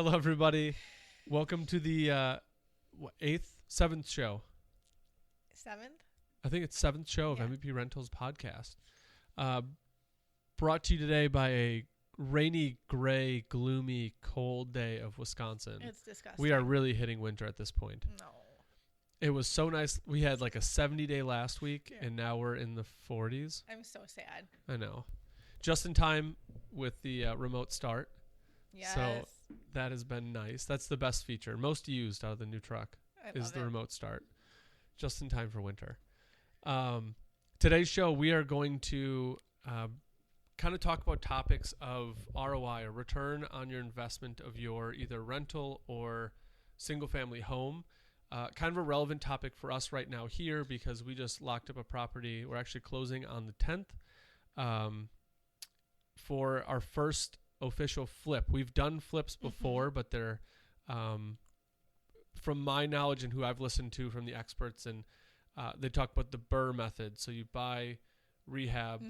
Hello, everybody. Welcome to the seventh show. Seventh? I think it's seventh show of Yeah. MVP Rentals podcast. Brought to you today by a rainy, gray, gloomy, cold day of Wisconsin. It's disgusting. We are really hitting winter at this point. No. It was so nice. We had like a 70-day last week, Yeah. and now we're in the 40s. I'm so sad. I know. Just in time with the remote start. Yes. So that has been nice. That's the best feature. Most used out of the new truck I is love the it. remote start. Just in time for winter. Today's show, we are going to kind of talk about topics of ROI, or return on your investment of your either rental or single-family home. Kind of a relevant topic for us right now here because we just locked up a property. We're actually closing on the 10th for our first official flip. We've done flips before, but they're, from my knowledge and who I've listened to from the experts, and they talk about the BRRRR method. So you buy, rehab,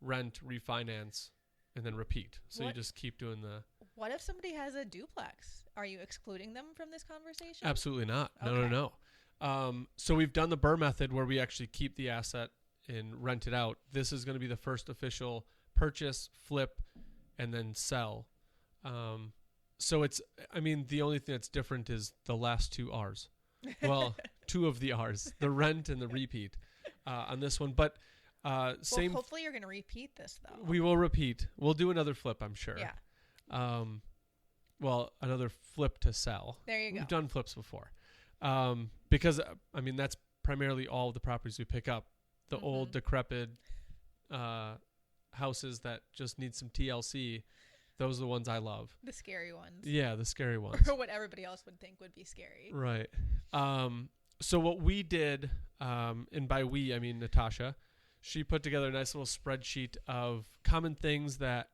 rent, refinance, and then repeat. So you just keep doing the... What if somebody has a duplex? Are you excluding them from this conversation? Absolutely not. Okay. No. So we've done the BRRRR method where we actually keep the asset and rent it out. This is going to be the first official purchase, flip, and then sell. So it's, I mean, the only thing that's different is the last two R's. Well, two of the R's, the rent and the repeat on this one. But same. Well, hopefully you're going to repeat this, though. We will repeat. We'll do another flip, I'm sure. Yeah. Well, another flip to sell. There you go. We've done flips before. Because, I mean, that's primarily all of the properties we pick up. The old, decrepit houses that just need some TLC. Those are the ones I love. The scary ones. Yeah, the scary ones. Or what everybody else would think would be scary. Right. So what we did, and by we, I mean Natasha, she put together a nice little spreadsheet of common things that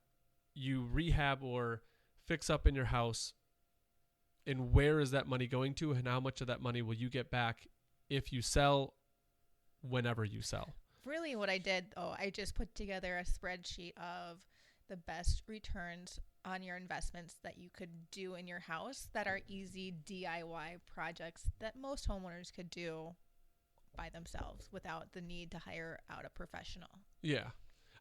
you rehab or fix up in your house, and where is that money going to, and how much of that money will you get back if you sell, whenever you sell. Really what I did, though, I just put together a spreadsheet of the best returns on your investments that you could do in your house that are easy DIY projects that most homeowners could do by themselves without the need to hire out a professional. Yeah.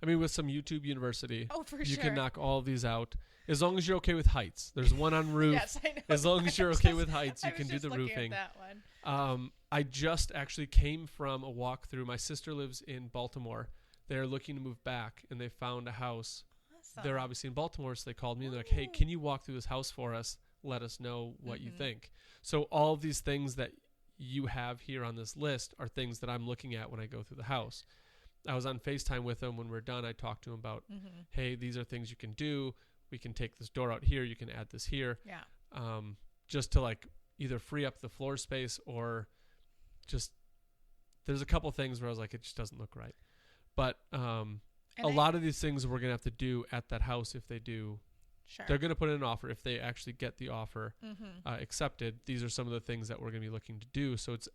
I mean, with some YouTube University, Oh, for you sure. can knock all of these out as long as you're okay with heights. There's one on roof. Yes, I know. As long as you're okay with heights, you I can was do just the looking roofing. At that one. I just actually came from a walkthrough. My sister lives in Baltimore. They're looking to move back, and they found a house. Awesome. They're obviously in Baltimore, so they called me and they're like, hey, can you walk through this house for us? Let us know what you think. So all of these things that you have here on this list are things that I'm looking at when I go through the house. I was on FaceTime with him. When we're done, I talked to him about, hey, these are things you can do. We can take this door out here. You can add this here. Yeah. Just to like either free up the floor space or just, there's a couple things where I was like, it just doesn't look right. But a lot of these things we're going to have to do at that house if they do. Sure. They're going to put in an offer. If they actually get the offer accepted, these are some of the things that we're going to be looking to do. So it's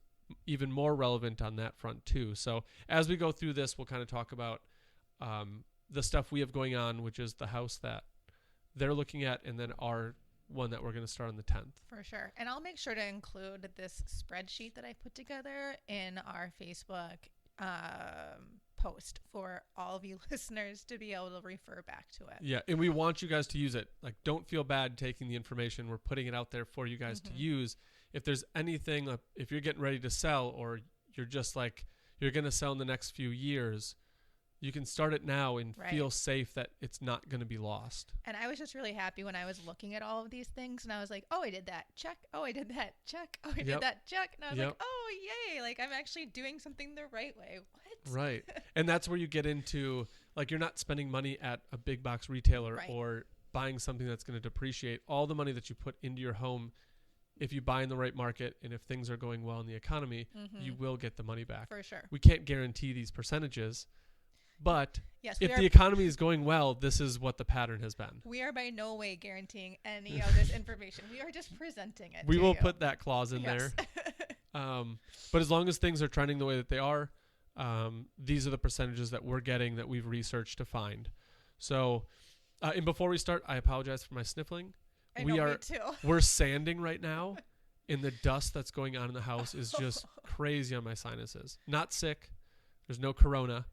even more relevant on that front too. So as we go through this, we'll kind of talk about the stuff we have going on, which is the house that they're looking at, and then our one that we're going to start on the 10th. For sure. And I'll make sure to include this spreadsheet that I put together in our Facebook post for all of you listeners to be able to refer back to it. Yeah, and we want you guys to use it. Like, don't feel bad taking the information. We're putting it out there for you guys to use. If there's anything, if you're getting ready to sell, or you're just like, you're going to sell in the next few years, you can start it now and feel safe that it's not going to be lost. And I was just really happy when I was looking at all of these things, and I was like, oh, I did that, check. Oh, I did that, check. Oh, I did that, check. And I was like, oh, yay. Like, I'm actually doing something the right way. What? Right. And that's where you get into, like, you're not spending money at a big box retailer or buying something that's going to depreciate. All the money that you put into your home, if you buy in the right market and if things are going well in the economy, you will get the money back. For sure. We can't guarantee these percentages. But yes, if the economy is going well, this is what the pattern has been. We are by no way guaranteeing any of this information. We are just presenting it. We will put that clause in there. But as long as things are trending the way that they are, these are the percentages that we're getting that we've researched to find. So, and before we start, I apologize for my sniffling. I know, me too. We're sanding right now, and the dust that's going on in the house is just crazy on my sinuses. Not sick. There's no corona.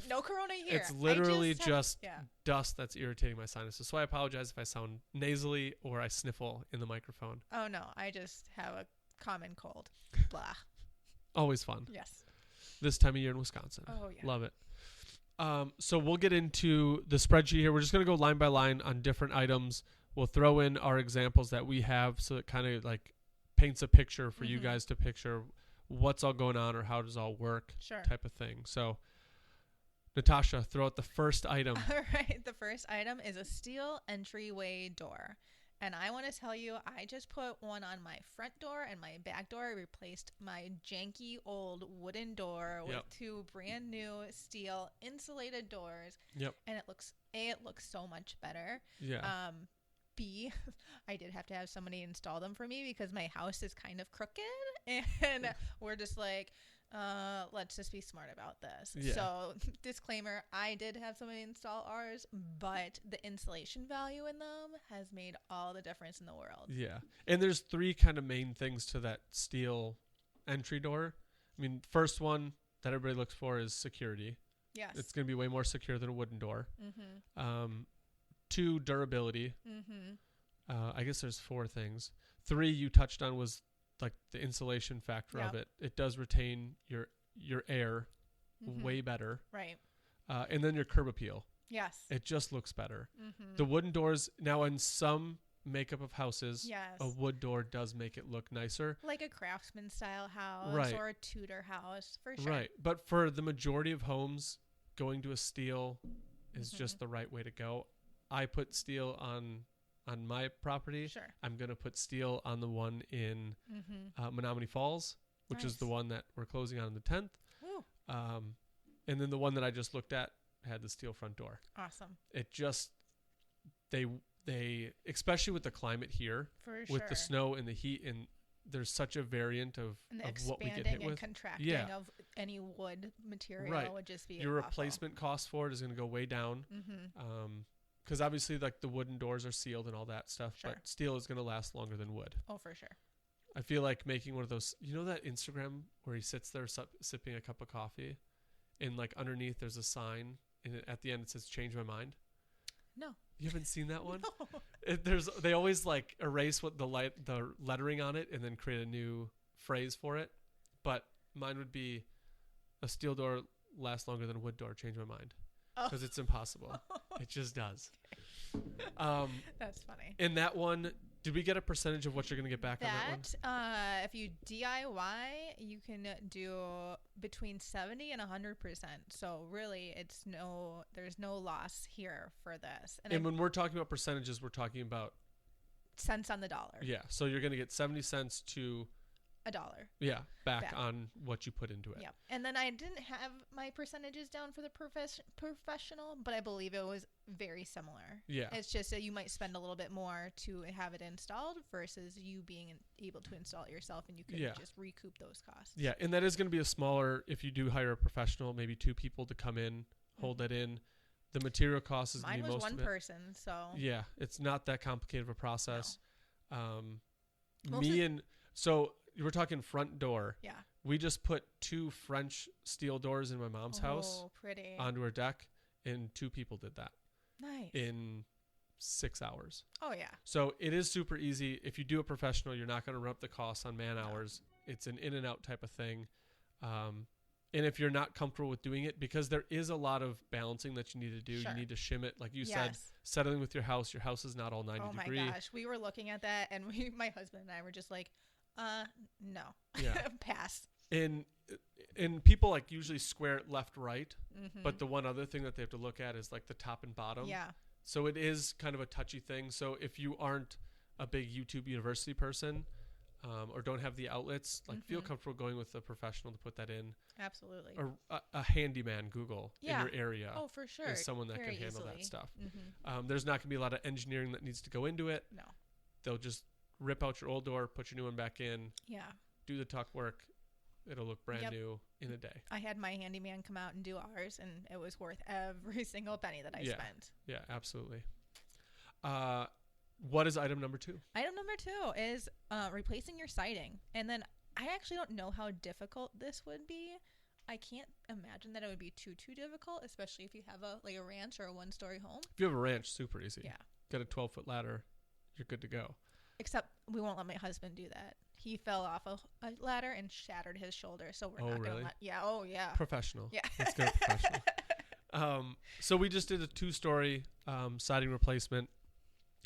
No corona here. It's literally just dust that's irritating my sinuses. So I apologize if I sound nasally or I sniffle in the microphone. Oh, no. I just have a common cold. Blah. Always fun. Yes. This time of year in Wisconsin. Oh, yeah. Love it. So we'll get into the spreadsheet here. We're just going to go line by line on different items. We'll throw in our examples that we have so it kind of like paints a picture for you guys to picture what's all going on or how does all work type of thing. So, Natasha, throw out the first item. All right. The first item is a steel entryway door. And I want to tell you, I just put one on my front door and my back door. I replaced my janky old wooden door with two brand new steel insulated doors. Yep. And it looks so much better. Yeah. B, I did have to have somebody install them for me because my house is kind of crooked. And we're just like, let's just be smart about this. Yeah. So disclaimer, I did have somebody install ours, but the insulation value in them has made all the difference in the world. Yeah. And there's three kind of main things to that steel entry door. I mean, first one that everybody looks for is security. Yes. It's going to be way more secure than a wooden door. Mm-hmm. 2, durability. Mm-hmm. I guess there's 4 things. 3 you touched on was like the insulation factor of it. It does retain your air way better. Right. And then your curb appeal. Yes. It just looks better. Mm-hmm. The wooden doors, now in some makeup of houses, yes, a wood door does make it look nicer. Like a craftsman style house or a Tudor house, for sure. Right. But for the majority of homes, going to a steel is just the right way to go. I put steel on my property. Sure. I'm going to put steel on the one in Menominee Falls, which is the one that we're closing on the 10th. Woo. And then the one that I just looked at had the steel front door. Awesome. It just, they especially with the climate here, with the snow and the heat, and there's such a variant of what we get hit with. And contracting of any wood material would just be your awful. Replacement cost for it is going to go way down. Because obviously, like, the wooden doors are sealed and all that stuff, but steel is going to last longer than wood. Oh, for sure. I feel like making one of those, you know, that Instagram where he sits there sipping a cup of coffee, and like underneath there's a sign, and at the end it says "Change my mind." No, you haven't seen that one? No. They always like erase what the lettering on it and then create a new phrase for it. But mine would be, a steel door lasts longer than a wood door. Change my mind. Because it's impossible. It just does. That's funny. In that one, did we get a percentage of what you're going to get back on that one? If you DIY, you can do between 70 and 100%. So really, there's no loss here for this. And when we're talking about percentages, we're talking about cents on the dollar. Yeah. So you're going to get 70 cents to $1. Yeah, back on what you put into it. Yeah. And then I didn't have my percentages down for the professional, but I believe it was very similar. Yeah. It's just that you might spend a little bit more to have it installed versus you being able to install it yourself, and you could just recoup those costs. Yeah, and that is going to be a smaller, if you do hire a professional, maybe 2 people to come in, hold that in. The material cost is going to be most of it. Mine was one person, so. Yeah, it's not that complicated of a process. No. So you were talking front door. Yeah. We just put 2 French steel doors in my mom's house pretty. onto her deck, and 2 people did that. Nice. In 6 hours. Oh, yeah. So it is super easy. If you do a professional, you're not going to run up the costs on man hours. It's an in and out type of thing. And if you're not comfortable with doing it, because there is a lot of balancing that you need to do. You need to shim it. Like you said, settling with your house is not all 90 degree. Oh my gosh. We were looking at that, and my husband and I were just like, no. Yeah. Pass. And people like usually square it left, right. But the one other thing that they have to look at is like the top and bottom. Yeah. So it is kind of a touchy thing. So if you aren't a big YouTube University person, or don't have the outlets, like feel comfortable going with a professional to put that in. Absolutely. Or a handyman Google in your area. Oh, for sure. Is someone that Very can handle easily. that stuff. There's not going to be a lot of engineering that needs to go into it. No. They'll just rip out your old door, put your new one back in. Yeah. Do the tuck work. It'll look brand new in a day. I had my handyman come out and do ours, and it was worth every single penny that I spent. Yeah, absolutely. What is item number 2? Item number 2 is replacing your siding. And then I actually don't know how difficult this would be. I can't imagine that it would be too difficult, especially if you have a ranch or a 1-story home. If you have a ranch, super easy. Yeah. Get a 12-foot ladder, you're good to go. Except we won't let my husband do that. He fell off a ladder and shattered his shoulder, so we're not going to let... Yeah, oh yeah. Professional. Yeah. Let's go professional. So we just did a 2-story siding replacement.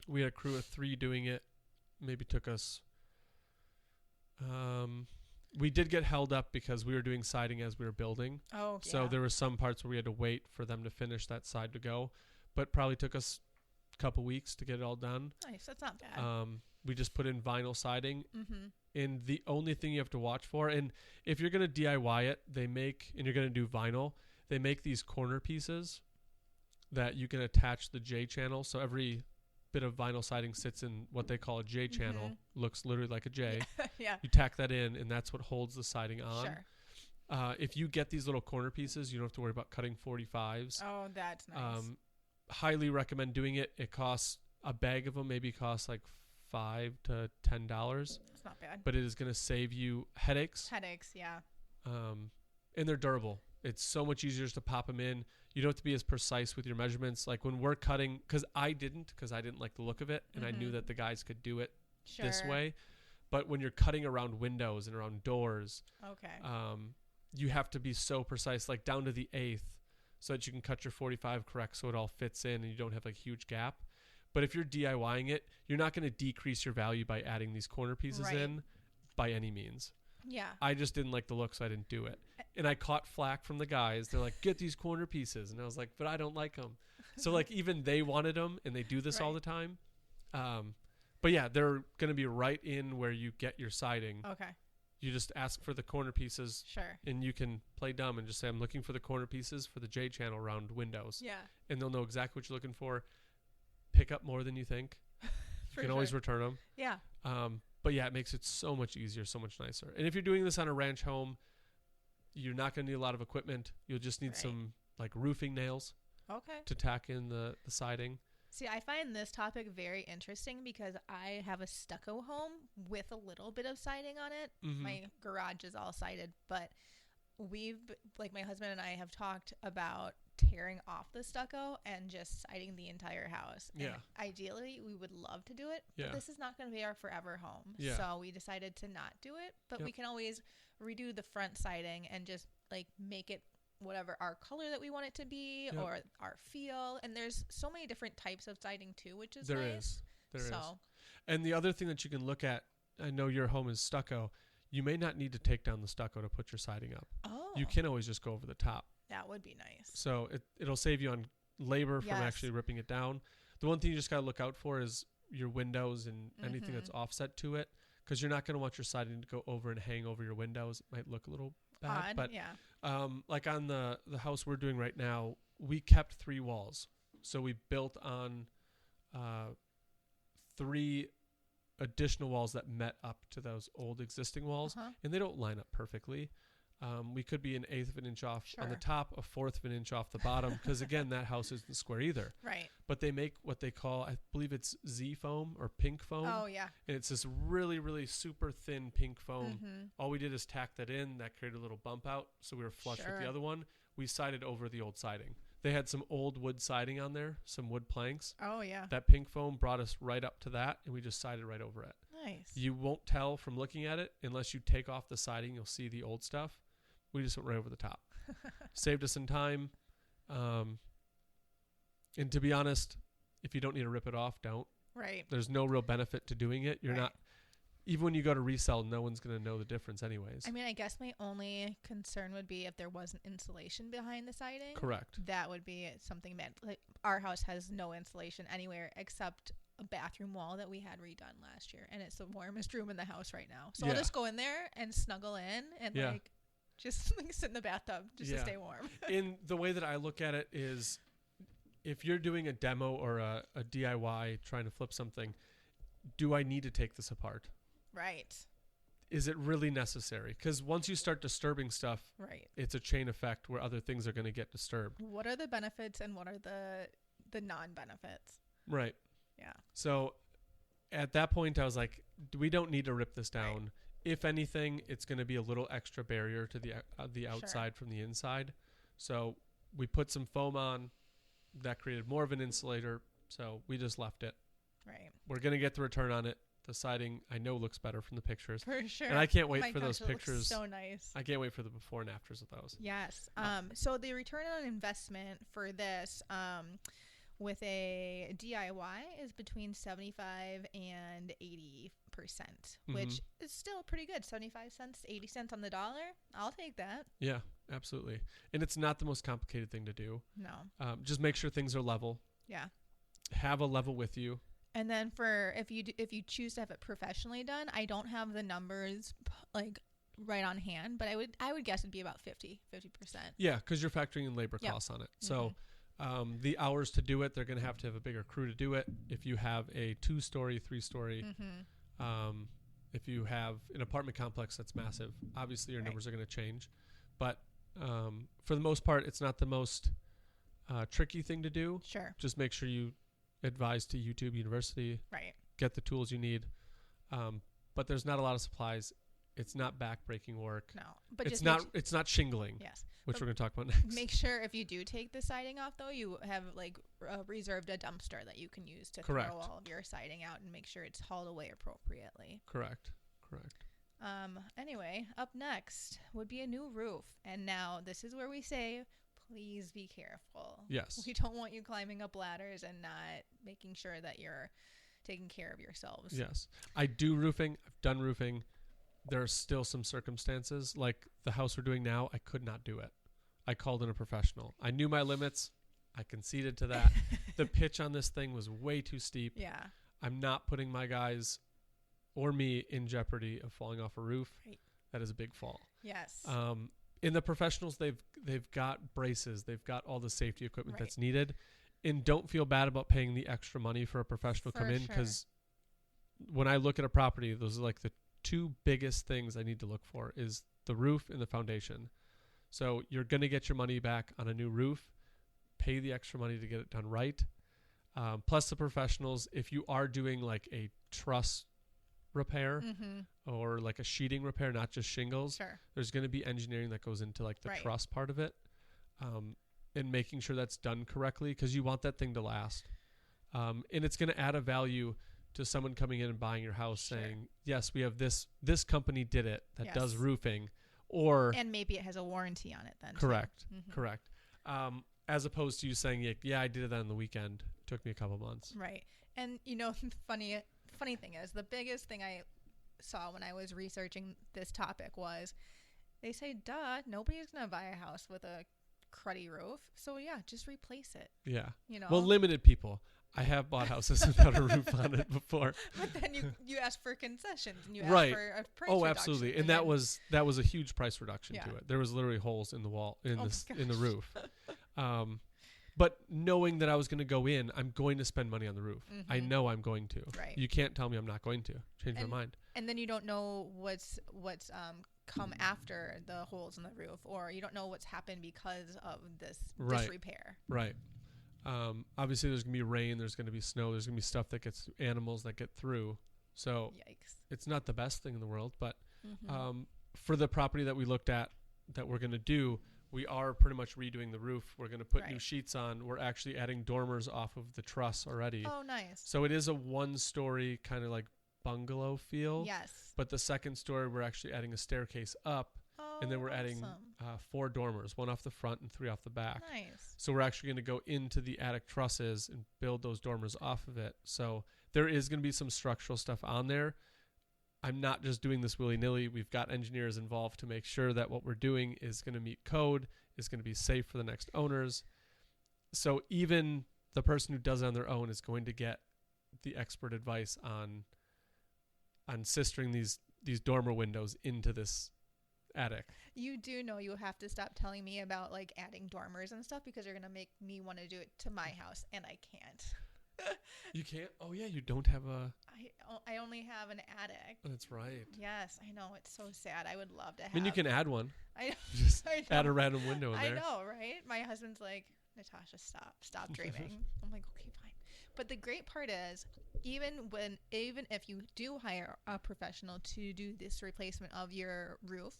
We had a crew of 3 doing it. Maybe took us... we did get held up because we were doing siding as we were building. Oh, yeah. So there were some parts where we had to wait for them to finish that side to go. But probably took us a couple weeks to get it all done. Nice. That's not bad. We just put in vinyl siding. Mm-hmm. And the only thing you have to watch for, and if you're going to DIY it, and you're going to do vinyl, they make these corner pieces that you can attach the J channel. So every bit of vinyl siding sits in what they call a J channel. Looks literally like a J. Yeah. You tack that in, and that's what holds the siding on. Sure. If you get these little corner pieces, you don't have to worry about cutting 45s. Oh, that's nice. Highly recommend doing it. It costs, a bag of them maybe costs like $5 to $10. It's not bad. But it is going to save you headaches. Yeah. And they're durable. It's so much easier just to pop them in. You don't have to be as precise with your measurements. Like when we're cutting, because I didn't like the look of it, and I knew that the guys could do it this way. But when you're cutting around windows and around doors, you have to be so precise, like down to the 1/8, so that you can cut your 45 correct so it all fits in and you don't have like a huge gap. But if you're DIYing it, you're not going to decrease your value by adding these corner pieces in by any means. Yeah. I just didn't like the look, so I didn't do it. And I caught flack from the guys. They're like, get these corner pieces. And I was like, but I don't like them. So like even they wanted them, and they do this all the time. But yeah, they're going to be right in where you get your siding. Okay. You just ask for the corner pieces. Sure. And you can play dumb and just say, I'm looking for the corner pieces for the J channel around windows. Yeah. And they'll know exactly what you're looking for. Pick up more than you think. You can always return them. Yeah. But yeah, it makes it so much easier, so much nicer. And if you're doing this on a ranch home, you're not going to need a lot of equipment. You'll just need some like roofing nails to tack in the siding. See, I find this topic very interesting because I have a stucco home with a little bit of siding on it. My garage is all sided, but my husband and I have talked about tearing off the stucco and just siding the entire house. Yeah. And ideally, we would love to do it, but this is not going to be our forever home. Yeah. So we decided to not do it, but we can always redo the front siding and just like make it whatever our color that we want it to be or our feel. And there's so many different types of siding too, which is nice. There is. And the other thing that you can look at, I know your home is stucco. You may not need to take down the stucco to put your siding up. Oh. You can always just go over the top. That would be nice. So it'll save you on labor from actually ripping it down. The one thing you just got to look out for is your windows and anything that's offset to it, because you're not going to want your siding to go over and hang over your windows. It might look a little bad. Odd, but like on the house we're doing right now, we kept 3 walls. So we built on 3 additional walls that met up to those old existing walls, and they don't line up perfectly. We could be 1/8 of an inch off on the top, 1/4 of an inch off the bottom, because again, that house isn't square either. Right. But they make what they call, I believe it's Z foam or pink foam. Oh yeah. And it's this really, really super thin pink foam. All we did is tack that in. That created a little bump out, so we were flush with the other one. We sided over the old siding. They had some old wood siding on there, some wood planks. Oh yeah. That pink foam brought us right up to that, and we just sided right over it. Nice. You won't tell from looking at it unless you take off the siding. You'll see the old stuff. We just went right over the top. Saved us some time. And to be honest, if you don't need to rip it off, don't. Right. There's no real benefit to doing it. You're not, even when you go to resell, no one's going to know the difference anyways. I mean, I guess my only concern would be if there wasn't insulation behind the siding. Correct. That would be something that, like, our house has no insulation anywhere except a bathroom wall that we had redone last year. And it's the warmest room in the house right now. So I'll just go in there and snuggle in and like just like sit in the bathtub just to stay warm. In the way that I look at it is, if you're doing a demo or a DIY trying to flip something, do I need to take this apart? Right. Is it really necessary? Because once you start disturbing stuff, it's a chain effect where other things are going to get disturbed. What are the benefits and what are the non-benefits? Right. Yeah. So at that point, I was like, we don't need to rip this down. If anything, it's going to be a little extra barrier to the outside from the inside. So we put some foam on. That created more of an insulator. So we just left it. Right. We're going to get the return on it. The siding, I know, looks better from the pictures. For sure. And I can't wait for those pictures. So nice. I can't wait for the before and afters of those. Yes. So the return on investment for this with a DIY is between 75 and 80%, which is still pretty good. 75 cents, 80 cents on the dollar. I'll take that. Yeah, absolutely. And it's not the most complicated thing to do. No. Just make sure things are level. Yeah. Have a level with you. And then for if you choose to have it professionally done, I don't have the numbers like right on hand, but I would guess it'd be about 50%. Yeah, because you're factoring in labor costs on it. So the hours to do it, they're going to have a bigger crew to do it. If you have a 2-story, 3-story, if you have an apartment complex that's massive, obviously your numbers are going to change. But for the most part, it's not the most tricky thing to do. Sure. Just make sure you advise to YouTube University. Right. Get the tools you need. But there's not a lot of supplies. It's not back-breaking work. No. But it's not shingling. Yes. Which we're going to talk about next. Make sure if you do take the siding off, though, you have like reserved a dumpster that you can use to throw all of your siding out and make sure it's hauled away appropriately. Correct. Anyway, up next would be a new roof. And now this is where we say, please be careful. Yes. We don't want you climbing up ladders and not making sure that you're taking care of yourselves. Yes. I do roofing. I've done roofing. There are still some circumstances. Like the house we're doing now, I could not do it. I called in a professional. I knew my limits. I conceded to that. The pitch on this thing was way too steep. Yeah. I'm not putting my guys or me in jeopardy of falling off a roof. Right. That is a big fall. Yes. In the professionals, they've got braces. They've got all the safety equipment that's needed. And don't feel bad about paying the extra money for a professional to come in, because when I look at a property, those are like the 2 biggest things I need to look for is the roof and the foundation. So you're going to get your money back on a new roof. Pay the extra money to get it done right. Plus the professionals, if you are doing like a truss repair or like a sheeting repair, not just shingles, there's going to be engineering that goes into like the truss part of it, and making sure that's done correctly, because you want that thing to last. And it's going to add a value to someone coming in and buying your house saying, yes, we have this company did it that does roofing, and maybe it has a warranty on it then. Correct. As opposed to you saying, yeah, I did it on the weekend. Took me a couple months. Right. And funny thing is, the biggest thing I saw when I was researching this topic was they say, duh, nobody's going to buy a house with a cruddy roof. So yeah, just replace it. Yeah. Well, limited people. I have bought houses without a roof on it before. But then you ask for concessions and you ask for a price reduction. Oh, absolutely. And that was a huge price reduction to it. There was literally holes in the wall in the roof. But knowing that I was going to go in, I'm going to spend money on the roof. I know I'm going to. Right. You can't tell me I'm not going to. Change my mind. And then you don't know what's come after the holes in the roof, or you don't know what's happened because of this repair. Right. Obviously, there's going to be rain. There's going to be snow. There's going to be stuff that gets animals that get through. So it's not the best thing in the world. But for the property that we looked at that we're going to do, we are pretty much redoing the roof. We're going to put new sheets on. We're actually adding dormers off of the truss already. Oh, nice. So it is a 1-story kind of like bungalow feel. Yes. But the second story, we're actually adding a staircase up. Oh, and then we're adding 4 dormers, 1 off the front and 3 off the back. Nice. So we're actually going to go into the attic trusses and build those dormers off of it. So there is going to be some structural stuff on there. I'm not just doing this willy-nilly. We've got engineers involved to make sure that what we're doing is going to meet code, is going to be safe for the next owners. So even the person who does it on their own is going to get the expert advice on sistering these dormer windows into this attic. You do know you have to stop telling me about like adding dormers and stuff, because you're going to make me want to do it to my house, and I can't. You can't? Oh, yeah, you don't have a... I only have an attic. That's right. Yes, I know. It's so sad. I would love to have... I mean, you can add one. I know. Just add a random window in there. I know, right? My husband's like, Natasha, stop dreaming. I'm like, okay, fine. But the great part is, even if you do hire a professional to do this replacement of your roof,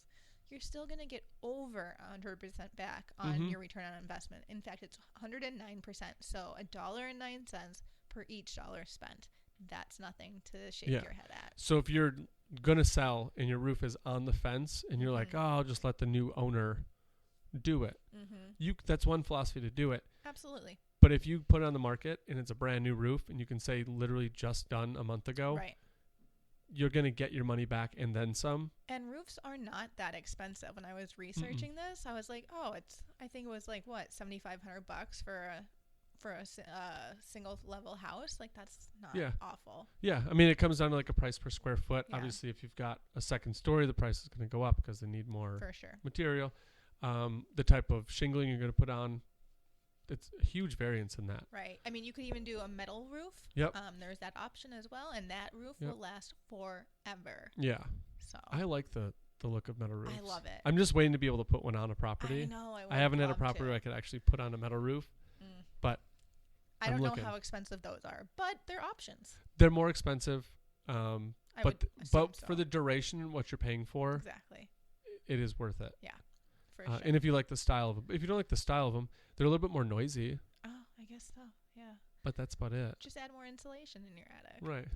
you're still going to get over 100% back on your return on investment. In fact, it's 109%. So $1.09 per each dollar spent. That's nothing to shake your head at. So if you're going to sell and your roof is on the fence and you're like, oh, I'll just let the new owner do it. That's one philosophy to do it. Absolutely. But if you put it on the market and it's a brand new roof and you can say literally just done a month ago, right, you're going to get your money back and then some. And roofs are not that expensive. When I was researching this, I was like, oh, I think it was like what, $7,500 for a single level house. Like, that's not awful. Yeah. I mean, it comes down to like a price per square foot. Yeah. Obviously, if you've got a second story, the price is going to go up because they need more material. The type of shingling you're going to put on, it's a huge variance in that. Right. I mean, you could even do a metal roof. Yep. There's that option as well, and that roof will last forever. Yeah. So I like the look of metal roofs. I love it. I'm just waiting to be able to put one on a property. I know. I haven't had a property where I could actually put on a metal roof, but I don't know how expensive those are, but they're options. They're more expensive, but so. For the duration and what you're paying for, exactly, it is worth it. Yeah, for sure. And if you like the style of them, if you don't like the style of them, they're a little bit more noisy. Oh, I guess so. Yeah. But that's about it. Just add more insulation in your attic. Right.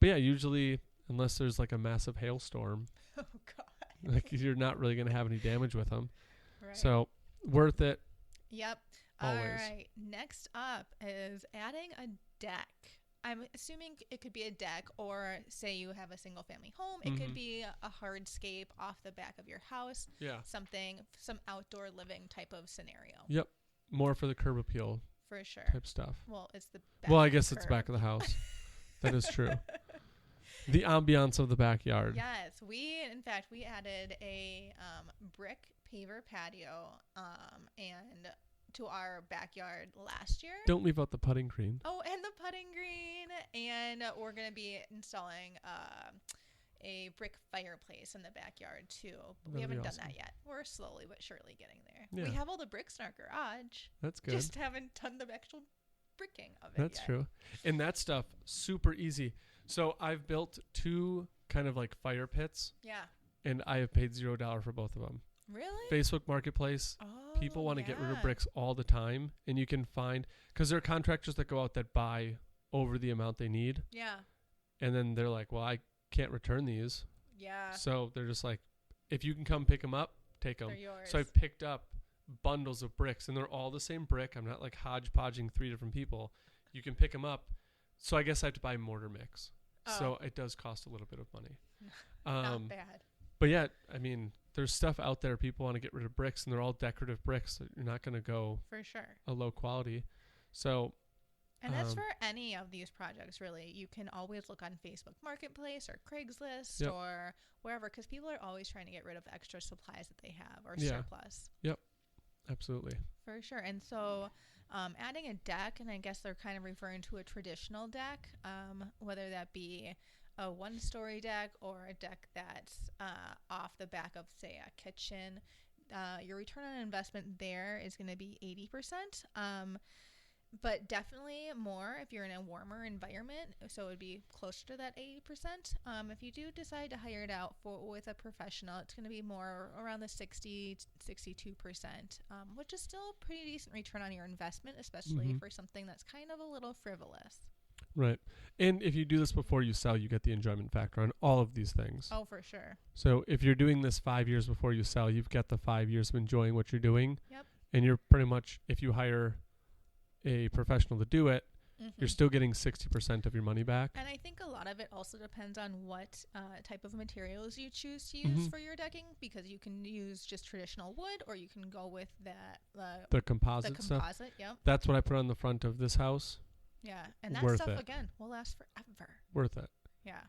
But yeah, usually unless there's like a massive hailstorm, oh god, like you're not really going to have any damage with them. Right. So worth it. Yep. Always. All right. Next up is adding a deck. I'm assuming it could be a deck, or say you have a single family home. It could be a hardscape off the back of your house. Yeah. Some outdoor living type of scenario. Yep. More for the curb appeal. For sure. Type stuff. Well, it's the back I guess it's back of the house. That is true. The ambiance of the backyard. Yes. We added a brick paver patio and to our backyard last year. Don't leave out the putting green. Oh, and the putting green. And we're going to be installing a brick fireplace in the backyard too. But we haven't done that yet. We're slowly but surely getting there. Yeah. We have all the bricks in our garage. That's good. Just haven't done the actual bricking of it That's true. And that stuff, super easy. So I've built 2 kind of like fire pits. Yeah. And I have paid $0 for both of them. Really? Facebook Marketplace. Oh, people want to get rid of bricks all the time. And you can find, because there are contractors that go out that buy over the amount they need. Yeah. And then they're like, well, I can't return these. Yeah. So they're just like, if you can come pick them up, take them. They're yours. So I picked up bundles of bricks, and they're all the same brick. I'm not like hodgepodging 3 different people. You can pick them up. So I guess I have to buy mortar mix. Oh. So it does cost a little bit of money. Not bad. But yeah, I mean, there's stuff out there. People want to get rid of bricks, and they're all decorative bricks. So you're not going to go for sure a low quality. So, and that's for any of these projects, really. You can always look on Facebook Marketplace or Craigslist or wherever, because people are always trying to get rid of extra supplies that they have or surplus. Yep, absolutely. For sure. And so adding a deck, and I guess they're kind of referring to a traditional deck, whether that be a 1-story deck or a deck that's off the back of, say, a kitchen. Your return on investment there is going to be 80%, but definitely more if you're in a warmer environment. So it would be closer to that 80%. If you do decide to hire it out with a professional, it's going to be more around the 62%, which is still a pretty decent return on your investment, especially for something that's kind of a little frivolous. Right. And if you do this before you sell, you get the enjoyment factor on all of these things. Oh, for sure. So if you're doing this 5 years before you sell, you've got the 5 years of enjoying what you're doing. Yep. And you're pretty much, if you hire a professional to do it, you're still getting 60% of your money back. And I think a lot of it also depends on what type of materials you choose to use for your decking, because you can use just traditional wood, or you can go with the composite stuff. Yep. That's what I put on the front of this house. Yeah, and that Worth stuff, it. again, will last forever. Worth it. Yeah.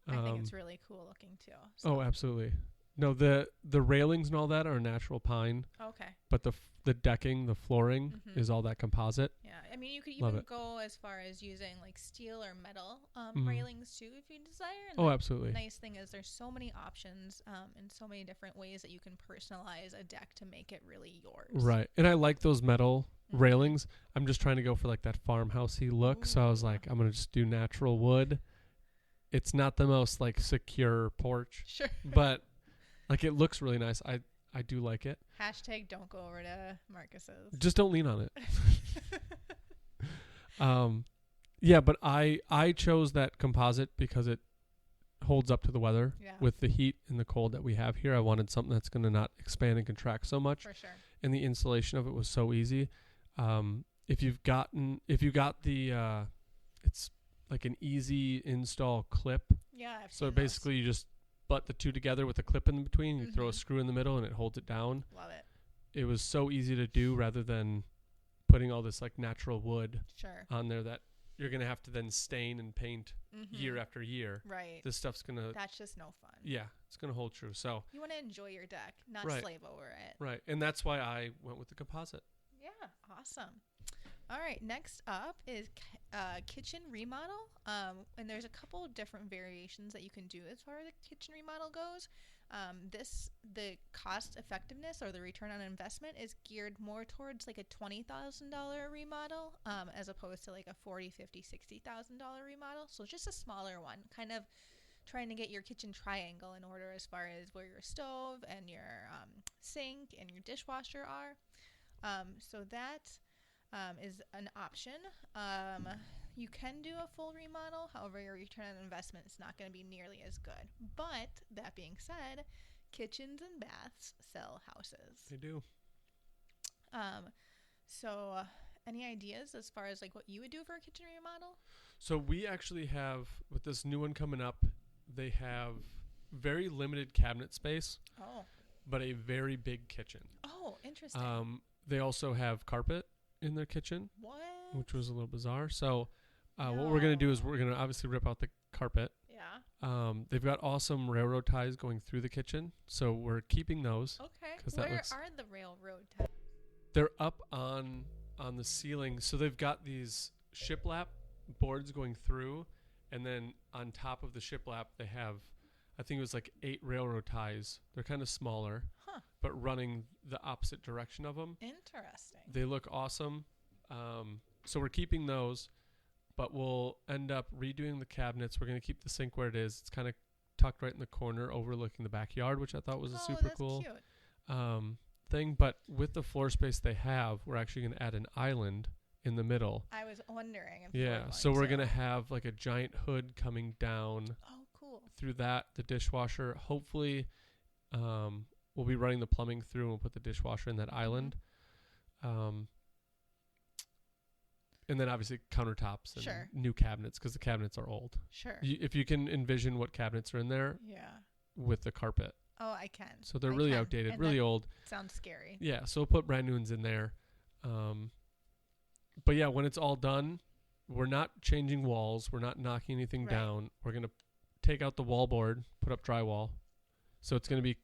I think it's really cool looking, too. So. Oh, absolutely. No, the railings and all that are natural pine, Okay. but the decking, the flooring Mhm. is all that composite. Yeah, I mean, you could Love even it. go as far as using like steel or metal Mhm. railings too, if you desire. And Oh, the absolutely. nice thing is there's so many options and so many different ways that you can personalize a deck to make it really yours. Right. And I like those metal Mhm. railings. I'm just trying to go for like that farmhousey look. So I was Ooh. like, I'm going to just do natural wood. It's not the most like secure porch, Sure. but like it looks really nice. I do like it. Hashtag don't go over to Marcus's. Just don't lean on it. Yeah, but I chose that composite because it holds up to the weather. Yeah. With the heat and the cold that we have here. I wanted something that's going to not expand and contract so much. For sure. And the installation of it was so easy. If you got the it's like an easy install clip. Yeah. I've So seen basically you just butt the two together with a clip in between. You throw a Mhm. screw in the middle and it holds it down. those. Love it. It was so easy to do rather than putting all this like natural wood Sure. on there that you're going to have to then stain and paint Mhm. year after year. Right. This stuff's going to, That's just no fun. yeah, it's going to hold true. So, You want to enjoy your deck, not Right. slave over it. right. And that's why I went with the composite. Yeah, awesome. All right, next up is kitchen remodel. And there's a couple of different variations that you can do as far as the kitchen remodel goes. The cost effectiveness or the return on investment is geared more towards like a $20,000 remodel as opposed to like a $40,000, $50,000, $60,000 remodel. So just a smaller one, kind of trying to get your kitchen triangle in order as far as where your stove and your sink and your dishwasher are. So that is an option. You can do a full remodel. However, your return on investment is not going to be nearly as good. But that being said, kitchens and baths sell houses. They do. So any ideas as far as like what you would do for a kitchen remodel? So we actually have, with this new one coming up, they have very limited cabinet space, Oh. but a very big kitchen. Oh, interesting. They also have carpet in their kitchen, What? which was a little bizarre. So what we're going to do is we're going to obviously rip out the carpet. Yeah. They've got awesome railroad ties going through the kitchen, so we're keeping those. Okay. 'Cause that Where looks- are the railroad ties? They're up on the ceiling, so they've got these shiplap boards going through, and then on top of the shiplap they have, I think it was like 8 railroad ties. They're kind of smaller, Huh. but running the opposite direction of them. Interesting. They look awesome. So we're keeping those, but we'll end up redoing the cabinets. We're going to keep the sink where it is. It's kind of tucked right in the corner overlooking the backyard, which I thought was a super that's cool cute. thing. But with the floor space they have, we're actually going to add an island in the middle. I was wondering if you were Yeah, going so we're to. going to have like a giant hood coming down Oh, cool. through that, the dishwasher. Hopefully we'll be running the plumbing through and we'll put the dishwasher in that island. And then obviously countertops and Sure. new cabinets because the cabinets are old. Sure. If you can envision what cabinets are in there Yeah. with the carpet. Oh, I can. So they're I really can. outdated, And really that old. Sounds scary. Yeah, so we'll put brand new ones in there. But yeah, when it's all done, we're not changing walls. We're not knocking anything Right. down. We're going to take out the wallboard, put up drywall. So it's going to be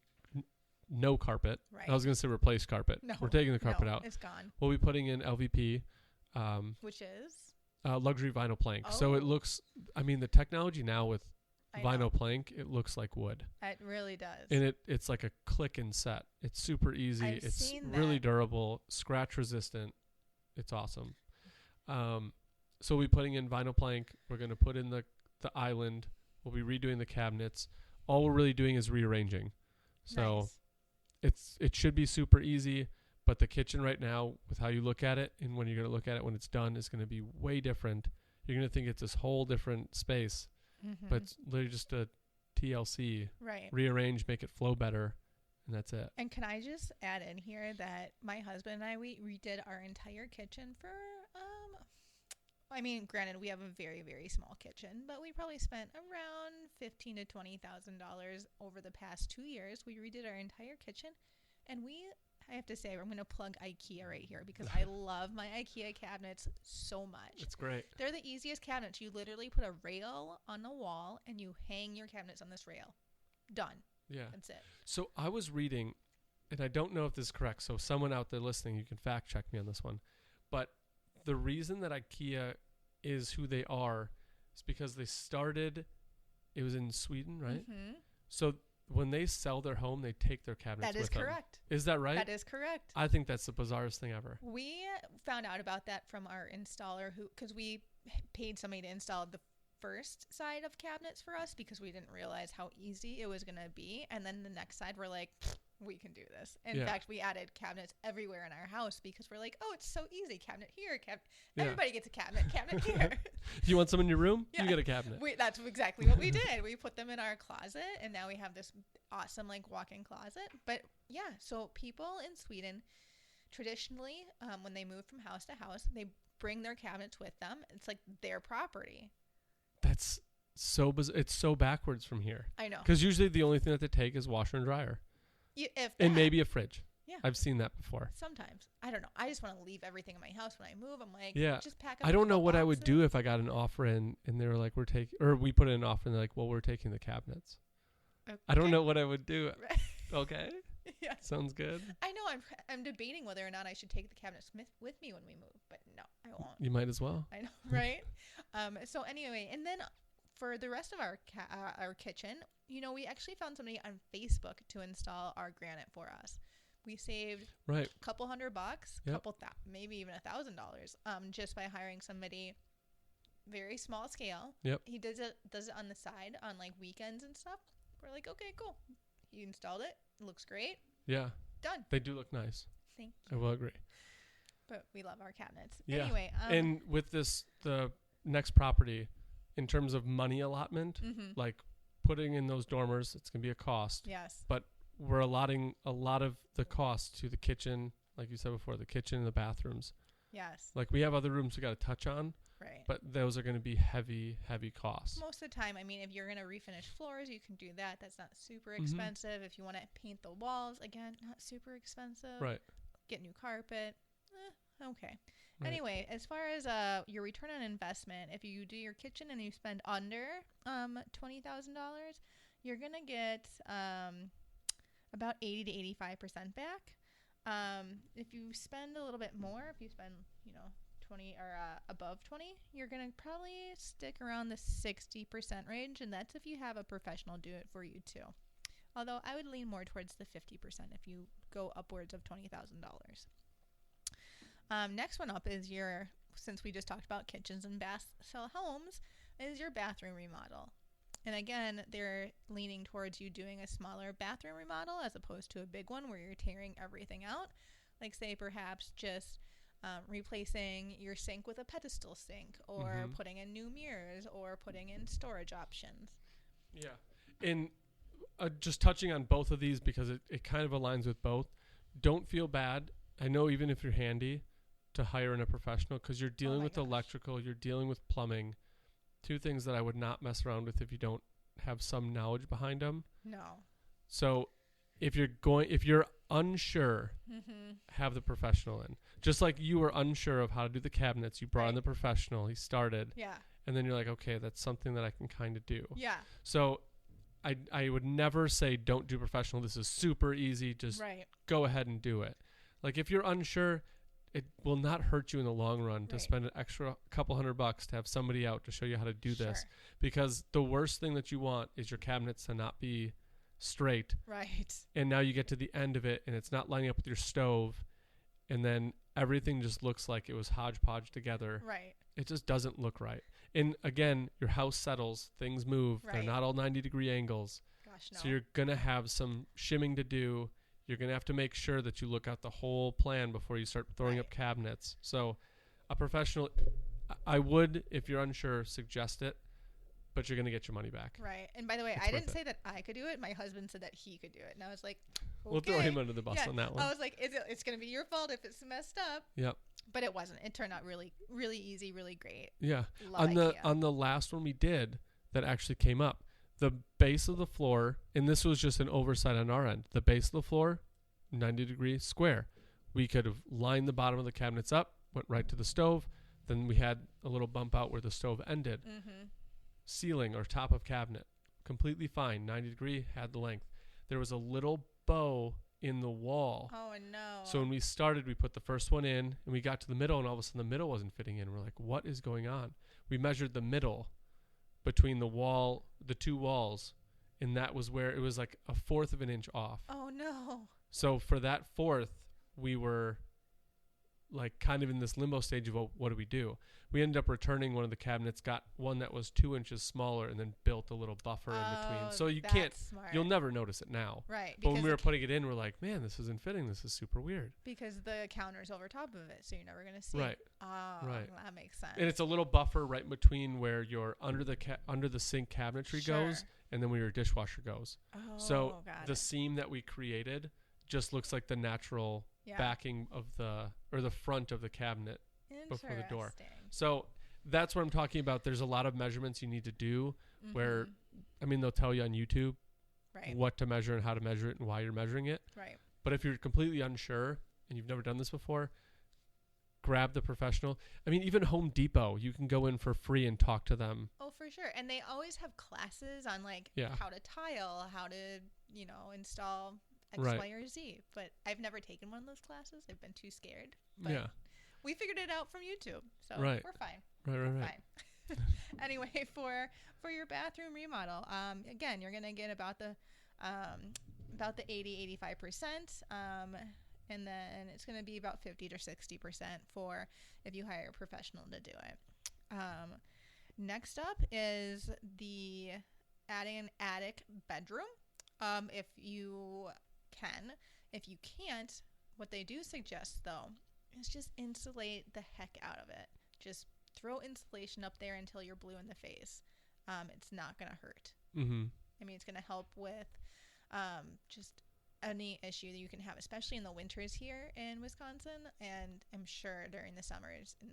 no carpet. Right. I was going to say replace carpet. No. We're taking the carpet No, out. It's gone. We'll be putting in LVP, Which is? luxury vinyl plank. So it Oh. looks, I mean, the technology now with I know. vinyl plank, it looks like wood. It really does. And it's like a click and set. It's super easy. I've It's seen really that. durable, scratch resistant. It's awesome. So we'll be putting in vinyl plank. We're going to put in the island. We'll be redoing the cabinets. All we're really doing is rearranging. So Nice. it should be super easy, but the kitchen right now, with how you look at it and when you're going to look at it when it's done, is going to be way different. You're going to think it's this whole different space, Mhm. but it's literally just a TLC. Right. Rearrange, make it flow better, and that's it. And can I just add in here that my husband and I, we redid our entire kitchen for, I mean, granted, we have a very, very small kitchen, but we probably spent around $15,000 to $20,000 over the past 2 years. We redid our entire kitchen, and I have to say, I'm going to plug IKEA right here because I love my IKEA cabinets so much. It's great. They're the easiest cabinets. You literally put a rail on the wall and you hang your cabinets on this rail. Done. Yeah. That's it. So I was reading, and I don't know if this is correct, so someone out there listening, you can fact check me on this one. But the reason that IKEA is who they are is because they started, it was in Sweden, right? Mm-hmm. So when they sell their home, they take their cabinets That is with them. correct. Is that right? That is correct. I think that's the bizarrest thing ever. We found out about that from our installer because we paid somebody to install the first side of cabinets for us because we didn't realize how easy it was going to be. And then the next side, we're like, we can do this. In fact, we added cabinets everywhere in our house because we're like, oh, it's so easy. Cabinet here, everybody gets a cabinet here. You want some in your room? You get a cabinet. That's exactly what we did. We put them in our closet, and now we have this awesome like walk-in closet. But yeah, so people in Sweden, traditionally, when they move from house to house, they bring their cabinets with them. It's like their property. That's so bizarre. It's so backwards from here. I know. Because usually the only thing that they take is washer and dryer. And maybe a fridge. Yeah. I've seen that before. Sometimes. I don't know. I just want to leave everything in my house when I move. I'm like, just pack up. I don't know what I would do if I got an offer in and they were like, we put in an offer and they're like, well, we're taking the cabinets. Okay. I don't know what I would do. Okay. Yeah. Sounds good. I know. I'm debating whether or not I should take the cabinets with me when we move, but no, I won't. You might as well. I know, right? So anyway, and then for the rest of our kitchen, we actually found somebody on Facebook to install our granite for us. We saved a couple $100, maybe even $1,000, just by hiring somebody very small scale. Yep. He does it on the side on like weekends and stuff. We're like, okay, cool. He installed it. It looks great. Yeah. Done. They do look nice. Thank you. I will agree. But we love our cabinets. Yeah. Anyway. And with the next property, in terms of money allotment, like putting in those dormers, it's going to be a cost. Yes. But we're allotting a lot of the cost to the kitchen, like you said before, the kitchen and the bathrooms. Yes. Like we have other rooms we got to touch on. Right. But those are going to be heavy, heavy costs. Most of the time, I mean, if you're going to refinish floors, you can do that. That's not super expensive. If you want to paint the walls, again, not super expensive. Right. Get new carpet. Okay. Right. Anyway, as far as your return on investment, if you do your kitchen and you spend under $20,000, you're going to get about 80 to 85% back. If you spend a little bit more, if you spend, 20 or above 20, you're going to probably stick around the 60% range, and that's if you have a professional do it for you too. Although I would lean more towards the 50% if you go upwards of $20,000. Next one up is since we just talked about kitchens and baths sell homes, is your bathroom remodel. And again, they're leaning towards you doing a smaller bathroom remodel as opposed to a big one where you're tearing everything out. Like say perhaps just replacing your sink with a pedestal sink, or putting in new mirrors, or putting in storage options. Yeah. And just touching on both of these because it kind of aligns with both. Don't feel bad. I know even if you're handy to hire in a professional, because you're dealing with electrical, you're dealing with plumbing. Two things that I would not mess around with if you don't have some knowledge behind them. No. So if you're unsure, have the professional in. Just like you were unsure of how to do the cabinets, you brought in the professional, he started. Yeah. And then you're like, okay, that's something that I can kind of do. Yeah. So I would never say don't do professional. This is super easy. Just go ahead and do it. Like if you're unsure, it will not hurt you in the long run to spend an extra couple $100 to have somebody out to show you how to do this. Because the worst thing that you want is your cabinets to not be straight. Right. And now you get to the end of it and it's not lining up with your stove. And then everything just looks like it was hodgepodge together. Right. It just doesn't look right. And again, your house settles, things move. They're not all 90-degree angles. Gosh, no. So you're going to have some shimming to do. You're going to have to make sure that you look at the whole plan before you start throwing up cabinets. So a professional, I would, if you're unsure, suggest it, but you're going to get your money back. Right. And by the way, I didn't say that I could do it. My husband said that he could do it. And I was like, okay. We'll throw him under the bus on that one. I was like, it's going to be your fault if it's messed up. Yep. But it wasn't. It turned out really, really easy, really great. Yeah. Love IKEA. On the last one we did that actually came up, the base of the floor, and this was just an oversight on our end, the base of the floor, 90-degree square. We could have lined the bottom of the cabinets up, went right to the stove. Then we had a little bump out where the stove ended. Ceiling or top of cabinet, completely fine, 90-degree, had the length. there was a little bow in the wall. Oh no. So when we started, we put the first one in, and we got to the middle, and all of a sudden the middle wasn't fitting in. We're like, what is going on? We measured the middle between the two walls, and that was where it was like a fourth of an inch off. Oh no. So for that fourth, we were like kind of in this limbo stage of, well, what do we do? We ended up returning one of the cabinets, got one that was 2 inches smaller, and then built a little buffer in between. So you can't, smart. you'll never notice it now. Right. But when we were putting it in, we're like, man, this isn't fitting. This is super weird. Because the counter's over top of it, so you're never going to see. Right. Oh, right. That makes sense. And it's a little buffer right between where your under the sink cabinetry goes and then where your dishwasher goes. Oh, so got the it. seam that we created just looks like the natural backing of the front of the cabinet before the door. So that's what I'm talking about. There's a lot of measurements you need to do where, I mean, they'll tell you on YouTube what to measure and how to measure it and why you're measuring it. Right. But if you're completely unsure and you've never done this before, grab the professional. I mean, even Home Depot, you can go in for free and talk to them. Oh, for sure. And they always have classes on like how to tile, how to, install X, Y, or Z. But I've never taken one of those classes. I've been too scared. But we figured it out from YouTube. So we're fine. Right. Anyway, for your bathroom remodel, again, you're going to get about the 80-85%. And then it's going to be about 50 to 60% for if you hire a professional to do it. Next up is the adding an attic bedroom. If you can. If you can't, what they do suggest, though, is just insulate the heck out of it. Just throw insulation up there until you're blue in the face. It's not going to hurt. Mm-hmm. I mean, it's going to help with just any issue that you can have, especially in the winters here in Wisconsin, and I'm sure during the summers and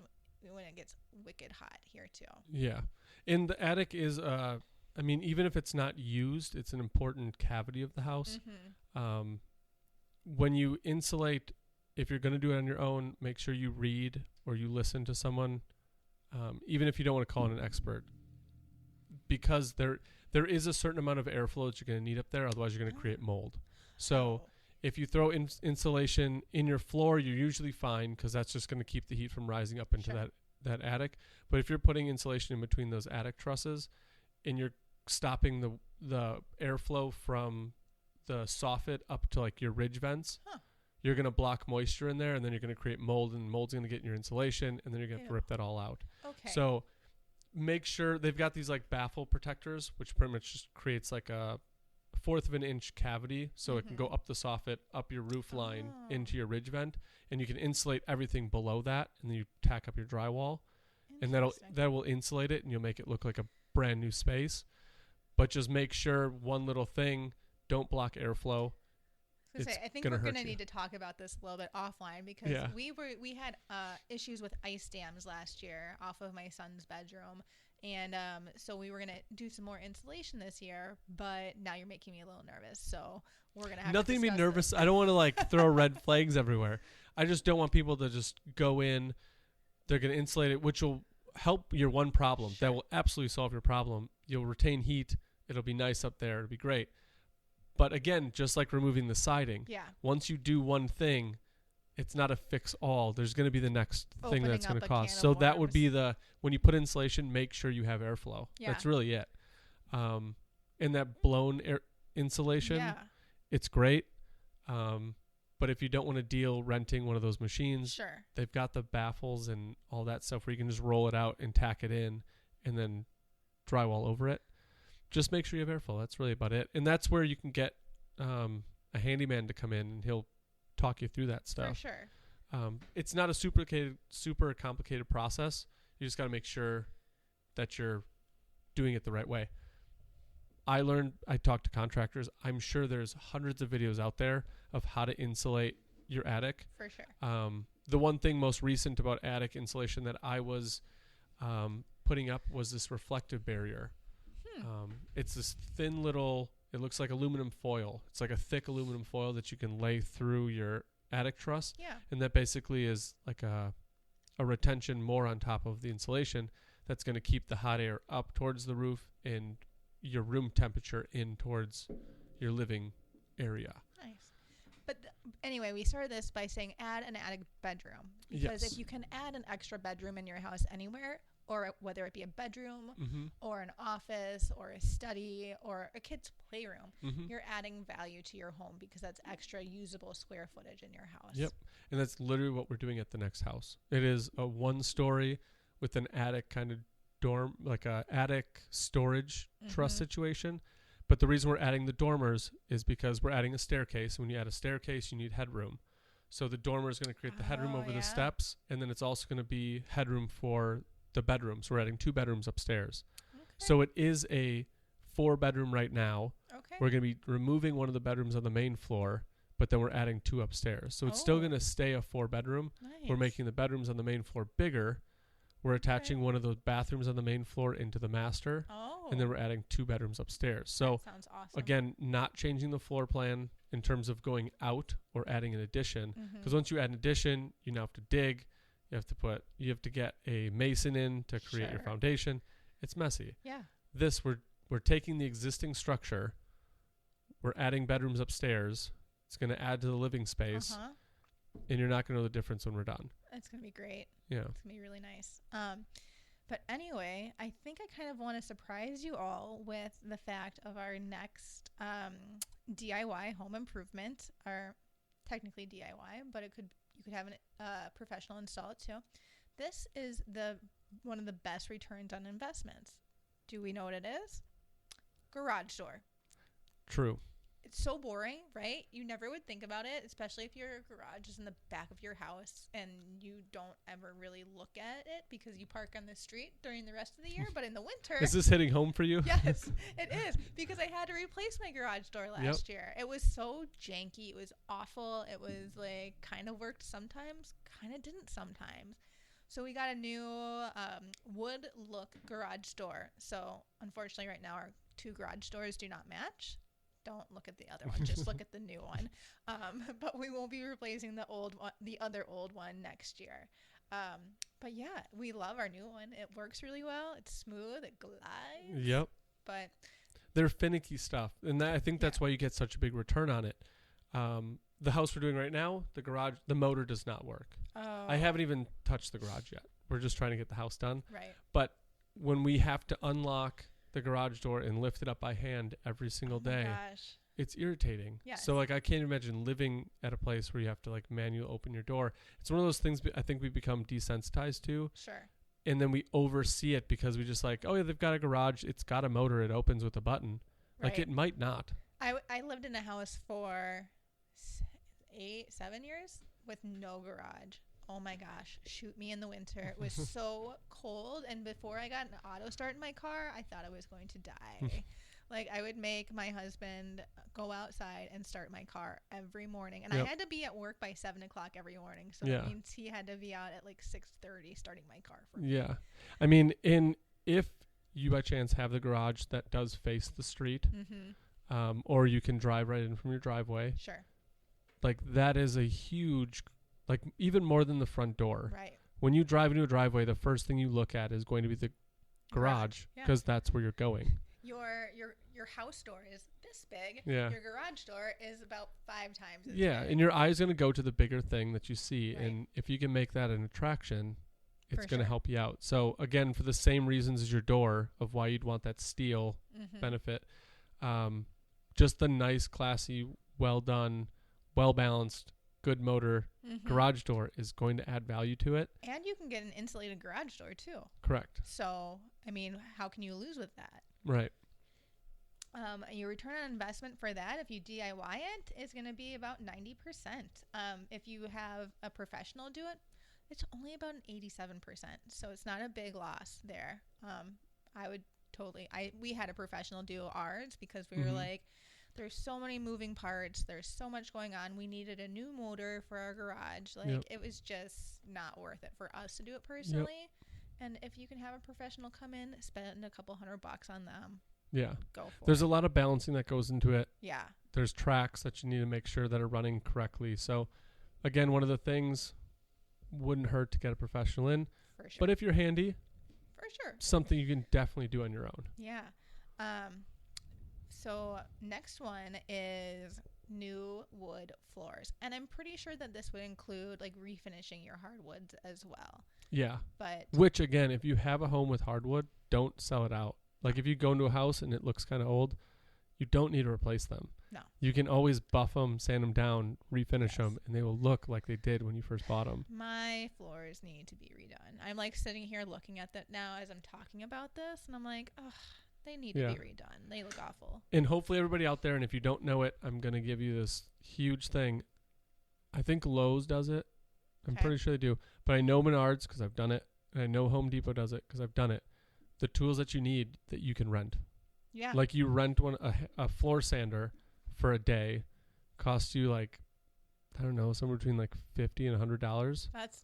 when it gets wicked hot here too. Yeah. And the attic is, I mean, even if it's not used, it's an important cavity of the house. Mm-hmm. When you insulate, if you're going to do it on your own, make sure you read or you listen to someone, even if you don't want to call in an expert, because there is a certain amount of airflow that you're going to need up there. Otherwise, you're going to create mold. So if you throw insulation in your floor, you're usually fine because that's just going to keep the heat from rising up into that attic. But if you're putting insulation in between those attic trusses and you're stopping the airflow from the soffit up to like your ridge vents, you're going to block moisture in there, and then you're going to create mold, and mold's going to get in your insulation, and then you're going to have to rip that all out. Okay. So make sure they've got these like baffle protectors, which pretty much just creates like a fourth of an inch cavity, so it can go up the soffit, up your roof line, into your ridge vent, and you can insulate everything below that, and then you tack up your drywall, and that will insulate it, and you'll make it look like a brand new space. But just make sure one little thing, don't block airflow. I think we're going to need to talk about this a little bit offline because we had issues with ice dams last year off of my son's bedroom. And so we were going to do some more insulation this year, but now you're making me a little nervous. So we're going to have nothing to to be nervous. I don't want to like throw red flags everywhere. I just don't want people to just go in. They're going to insulate it, which will help your one problem. That will absolutely solve your problem. You'll retain heat. It'll be nice up there. It'll be great. But again, just like removing the siding, once you do one thing, it's not a fix all. There's going to be the next thing that's going to cause. So that would be when you put insulation, make sure you have airflow. Yeah. That's really it. And that blown air insulation, it's great. But if you don't want to deal renting one of those machines, they've got the baffles and all that stuff where you can just roll it out and tack it in and then drywall over it. Just make sure you have airflow. That's really about it. And that's where you can get a handyman to come in, and he'll talk you through that stuff. For sure. It's not a super complicated process. You just got to make sure that you're doing it the right way. I talked to contractors. I'm sure there's hundreds of videos out there of how to insulate your attic. For sure. The one thing most recent about attic insulation that I was putting up was this reflective barrier. It's this thin little, it looks like aluminum foil. It's like a thick aluminum foil that you can lay through your attic truss. Yeah. And that basically is like a retention more on top of the insulation that's going to keep the hot air up towards the roof and your room temperature in towards your living area. Nice. But anyway, we started this by saying add an attic bedroom. Because Yes. if you can add an extra bedroom in your house anywhere, or whether it be a bedroom Mm-hmm. or an office or a study or a kid's playroom, Mm-hmm. you're adding value to your home because that's extra usable square footage in your house. Yep. And that's literally what we're doing at the next house. It is a 1-story with an attic kind of dorm, like a attic storage truss situation. But the reason we're adding the dormers is because we're adding a staircase. When you add a staircase, you need headroom. So the dormer is going to create the headroom over the steps, and then it's also going to be headroom for the bedrooms. We're adding 2 bedrooms upstairs. Okay. So it is a 4-bedroom right now. Okay. We're going to be removing one of the bedrooms on the main floor, but then we're adding 2 upstairs. So it's still going to stay a 4-bedroom. Nice. We're making the bedrooms on the main floor bigger. We're attaching one of those bathrooms on the main floor into the master. And then we're adding 2 bedrooms upstairs. So that sounds awesome. again, not changing the floor plan in terms of going out or adding an addition. Because once you add an addition, you now have to dig. You have to get a mason in to create your foundation. It's messy. Yeah. This, we're taking the existing structure. We're adding bedrooms upstairs. It's going to add to the living space. And you're not going to know the difference when we're done. It's going to be great. Yeah. It's going to be really nice. But anyway, I think I kind of want to surprise you all with the fact of our next DIY home improvement, or technically DIY, but you could have a professional install it too. This is one of the best returns on investments. Do we know what it is? Garage door. True. It's so boring, right? You never would think about it, especially if your garage is in the back of your house and you don't ever really look at it because you park on the street during the rest of the year. But in the winter... Is this hitting home for you? Yes, it is. Because I had to replace my garage door last year. It was so janky. It was awful. It was like kind of worked sometimes, kind of didn't sometimes. So we got a new wood look garage door. So unfortunately right now our 2 garage doors do not match. Don't look at the other one. Just look at the new one. But we won't be replacing the other old one next year. But yeah, we love our new one. It works really well. It's smooth. It glides. Yep. But they're finicky stuff, and I think that's why you get such a big return on it. The house we're doing right now, the garage, the motor does not work. Oh. I haven't even touched the garage yet. We're just trying to get the house done. Right. But when we have to unlock the garage door and lift it up by hand every single day, Gosh. it's irritating. Yes. So like I can't imagine living at a place where you have to like manually open your door. It's one of those things I think we become desensitized to. Sure. And then we oversee it because we just like, oh yeah, they've got a garage. It's got a motor. It opens with a button. Right. Like it might not. I lived in a house for 7 years with no garage. Oh my gosh, shoot me in the winter. It was so cold, and before I got an auto start in my car, I thought I was going to die. Like I would make my husband go outside and start my car every morning, and I had to be at work by 7 o'clock every morning. So that means he had to be out at like 6:30 starting my car for me. Yeah, I mean, if you by chance have the garage that does face the street, or you can drive right in from your driveway. Sure. Like that is a huge. Like even more than the front door. Right. When you drive into a driveway, the first thing you look at is going to be the garage because that's where you're going. Your house door is this big. Yeah. Your garage door is about 5 times as big. And your eye's going to go to the bigger thing that you see. Right. And if you can make that an attraction, it's going to help you out. So again, for the same reasons as your door of why you'd want that steel benefit, just the nice, classy, well done, well balanced, good motor garage door is going to add value to it. And you can get an insulated garage door too. Correct. So, I mean, how can you lose with that? Right. Your return on investment for that, if you DIY it, is going to be about 90%. If you have a professional do it, it's only about an 87%. So it's not a big loss there. We had a professional do ours because we were like, there's so many moving parts. There's so much going on. We needed a new motor for our garage. Like it was just not worth it for us to do it personally. And if you can have a professional come in, spend a couple $100 on them. Yeah. Go for There's it. a lot of balancing that goes into it. Yeah. There's tracks that you need to make sure that are running correctly. So again, one of the things wouldn't hurt to get a professional in. For sure. But if you're handy, for sure, something you can definitely do on your own. Yeah. So next one is new wood floors. And I'm pretty sure that this would include like refinishing your hardwoods as well. Yeah. But Which, again, if you have a home with hardwood, don't sell it out. Like if you go into a house and it looks kind of old, you don't need to replace them. No. You can always buff them, sand them down, refinish Yes. them, and they will look like they did when you first bought them. My floors need to be redone. I'm like sitting here looking at that now as I'm talking about this, and I'm like, ugh, they need to be redone. They look awful. And hopefully everybody out there, and if you don't know it, I'm going to give you this huge thing. I think Lowe's does it. I'm Okay. pretty sure they do. But I know Menards because I've done it. And I know Home Depot does it because I've done it. The tools that you need that you can rent. Yeah. Like you rent a floor sander for a day, costs you like, I don't know, somewhere between like $50 and $100 That's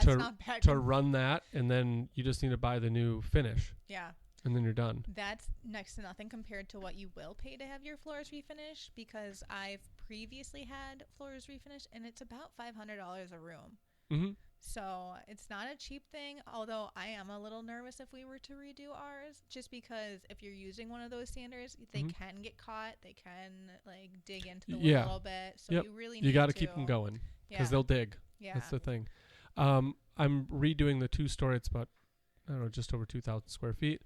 to- not bad. to run that, and then you just need to buy the new finish, Yeah. and then you're done. That's next to nothing compared to what you will pay to have your floors refinished, because I've previously had floors refinished and it's about $500 a room. Mm-hmm. So it's not a cheap thing, although I am a little nervous if we were to redo ours, just because if you're using one of those sanders, they can get caught. They can like dig into the wood a little bit. So you really need You got to to keep them going because Yeah. they'll dig. Yeah. That's the thing. I'm redoing the 2-story. It's about, I don't know, just over 2,000 square feet.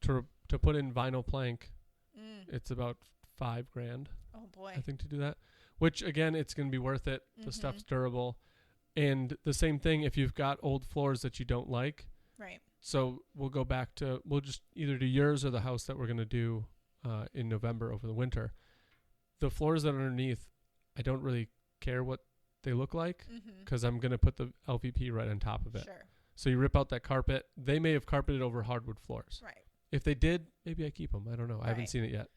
To put in vinyl plank, it's about $5,000. Oh boy. I think, to do that. Which again, it's going to be worth it. The stuff's durable. And the same thing if you've got old floors that you don't like. Right. So we'll just either do yours or the house that we're going to do in November over the winter. The floors that are underneath, I don't really care what they look like because I'm going to put the LVP right on top of it. Sure. So you rip out that carpet. They may have carpeted over hardwood floors. Right. If they did, maybe I keep them. I don't know. I haven't Right. seen it yet.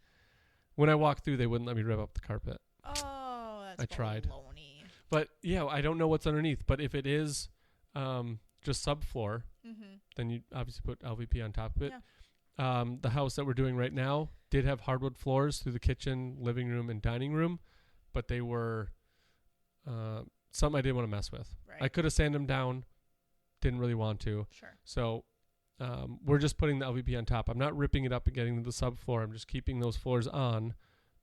When I walked through, they wouldn't let me rip up the carpet. Oh, that's I tried. baloney. But yeah, I don't know what's underneath. But if it is just subfloor, then you obviously put LVP on top of it. Yeah. The house that we're doing right now did have hardwood floors through the kitchen, living room, and dining room, but they were something I didn't want to mess with. Right. I could have sanded them down, didn't really want to. Sure. So we're just putting the LVP on top. I'm not ripping it up and getting to the subfloor. I'm just keeping those floors on,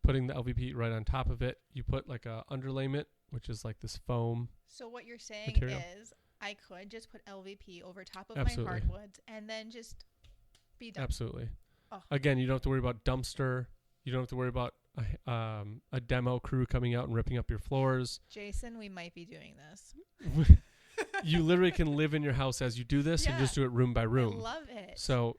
putting the LVP right on top of it. You put like a underlayment, which is like this foam. So what you're saying material. is I could just put LVP over top of Absolutely. my hardwoods and then just be done. Absolutely. Oh. Again, you don't have to worry about dumpster. You don't have to worry about a demo crew coming out and ripping up your floors. Jason, we might be doing this. You literally can live in your house as you do this and just do it room by room. I love it. So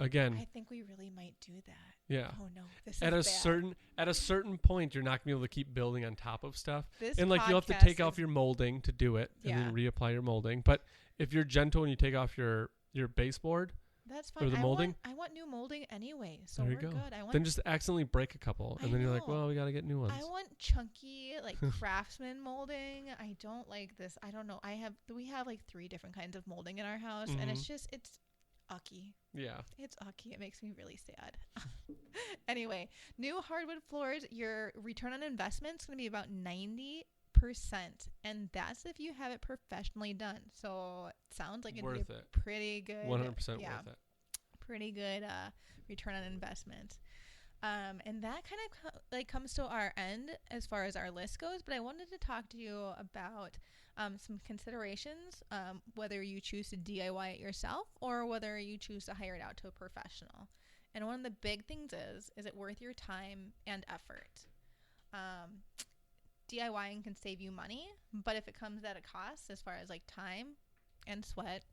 again, I think we really might do that. yeah. Oh no, this At is a certain point, you're not gonna be able to keep building on top of stuff. This And like you'll have to podcast take off is- your molding to do it, and Yeah. then reapply your molding. But if you're gentle and you take off your baseboard, That's or fine. the molding. I want new molding anyway, so there we're you go. good. I want Then just accidentally break a couple, I and then you're like, know. well, we gotta get new ones. I want chunky, like craftsman molding. I don't like this. I don't know. We have like 3 different kinds of molding in our house, and it's ucky. Yeah. It's ucky. It makes me really sad. Anyway, new hardwood floors, your return on investment is going to be about 90%. And that's if you have it professionally done. So it sounds like it'd Worth be it. a pretty good. 100% yeah, worth it. pretty good return on investment. And that kind of comes to our end as far as our list goes. But I wanted to talk to you about some considerations, whether you choose to DIY it yourself or whether you choose to hire it out to a professional. And one of the big things is it worth your time and effort? DIYing can save you money, but if it comes at a cost as far as like time and sweat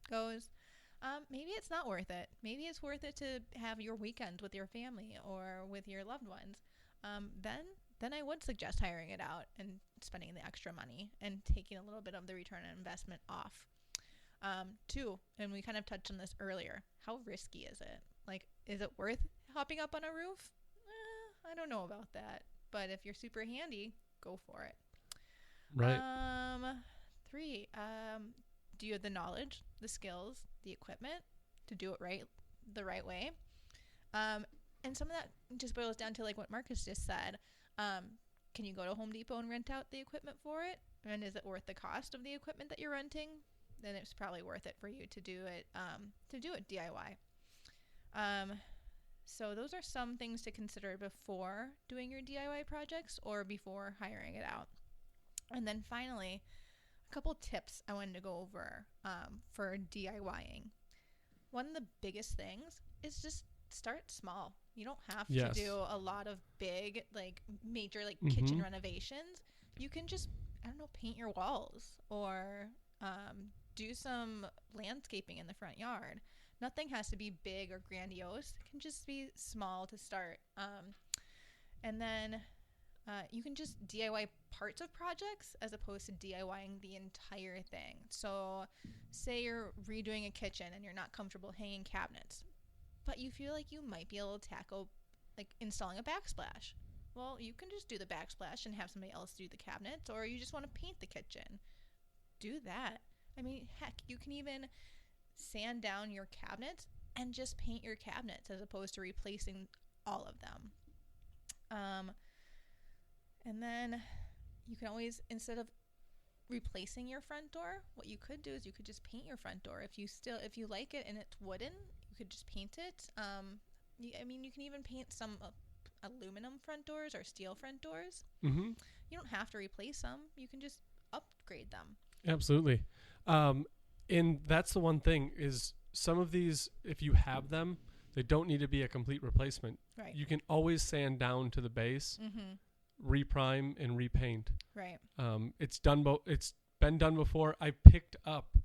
goes, maybe it's not worth it. Maybe it's worth it to have your weekend with your family or with your loved ones. Then I would suggest hiring it out and spending the extra money and taking a little bit of the return on investment off. Two, and we kind of touched on this earlier, how risky is it? Like, is it worth hopping up on a roof? I don't know about that. But if you're super handy, go for it. Right. 3, do you have the knowledge, the skills, the equipment to do it the right way? And some of that just boils down to like what Marcus just said. Can you go to Home Depot and rent out the equipment for it? And is it worth the cost of the equipment that you're renting? Then it's probably worth it for you to do it DIY. So those are some things to consider before doing your DIY projects or before hiring it out. And then finally, a couple tips I wanted to go over for DIYing. One of the biggest things is just start small. You don't have to do a lot of big, like major, like kitchen renovations. You can just, I don't know, paint your walls or do some landscaping in the front yard. Nothing has to be big or grandiose. It can just be small to start. And then you can just DIY parts of projects as opposed to DIYing the entire thing. So say you're redoing a kitchen and you're not comfortable hanging cabinets, but you feel like you might be able to tackle like installing a backsplash. Well, you can just do the backsplash and have somebody else do the cabinets, or you just want to paint the kitchen. Do that. I mean, heck, you can even sand down your cabinets and just paint your cabinets as opposed to replacing all of them. And then you can always, instead of replacing your front door, what you could do is you could just paint your front door. If you like it and it's wooden, you could just paint it. You can even paint some aluminum front doors or steel front doors. You don't have to replace them. You can just upgrade them. Absolutely. And that's the one thing is some of these, if you have them, they don't need to be a complete replacement. Right. You can always sand down to the base, reprime and repaint. Right. It's been done before. I picked up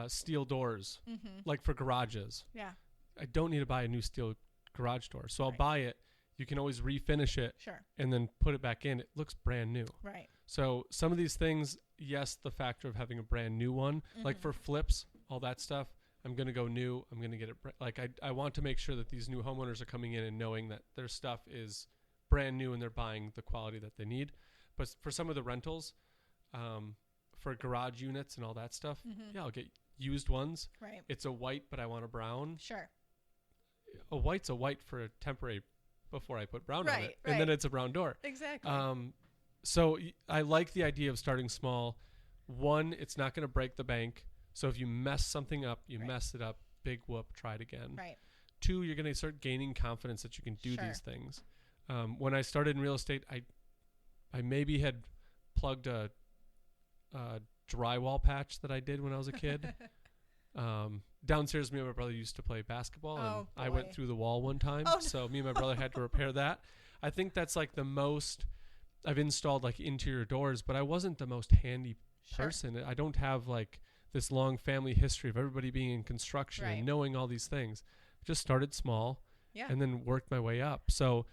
steel doors, like for garages. Yeah. I don't need to buy a new steel garage door, so I'll buy it. You can always refinish it, and then put it back in. It looks brand new. Right. So some of these things, yes, the factor of having a brand new one, like for flips, all that stuff, I'm going to go new. I'm going to get it. I want to make sure that these new homeowners are coming in and knowing that their stuff is brand new and they're buying the quality that they need. But for some of the rentals, for garage units and all that stuff, I'll get used ones. Right. It's a white, but I want a brown. Sure. A white's a white for a temporary before I put brown on it. And then it's a brown door. Exactly. So I like the idea of starting small. One, it's not going to break the bank. So if you mess something up, you mess it up, big whoop, try it again. Right. Two, you're going to start gaining confidence that you can do these things. When I started in real estate, I maybe had plugged a drywall patch that I did when I was a kid. Downstairs, me and my brother used to play basketball, and I went through the wall one time. So me and my brother had to repair that. I think that's like the most I've installed like interior doors, but I wasn't the most handy person. I don't have like this long family history of everybody being in construction and knowing all these things. I just started small and then worked my way up. So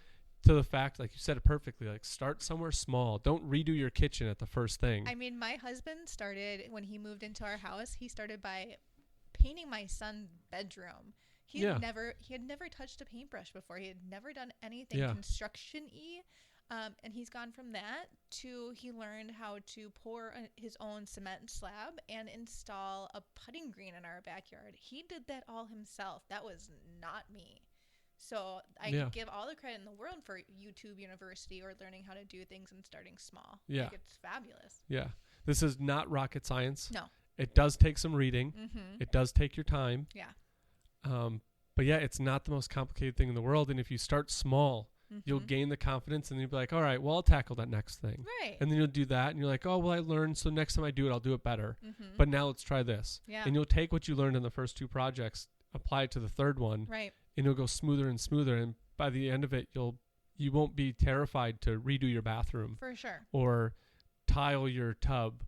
to the fact, like you said it perfectly, like start somewhere small. Don't redo your kitchen at the first thing. I mean, my husband started, when he moved into our house, he started by painting my son's bedroom. He had never touched a paintbrush before. He had never done anything construction-y. And he's gone from that to he learned how to pour his own cement slab and install a putting green in our backyard. He did that all himself. That was not me. So I give all the credit in the world for YouTube University or learning how to do things and starting small. Yeah. Like, it's fabulous. Yeah. This is not rocket science. No. It does take some reading. It does take your time. Yeah. But yeah, it's not the most complicated thing in the world. And if you start small, you'll gain the confidence and you'll be like, all right, well, I'll tackle that next thing. Right. And then you'll do that and you're like, oh, well, I learned. So next time I do it, I'll do it better. But now let's try this. Yeah. And you'll take what you learned in the first two projects, apply it to the third one. Right. And it'll go smoother and smoother. And by the end of it, you won't be terrified to redo your bathroom. For sure. Or tile your tub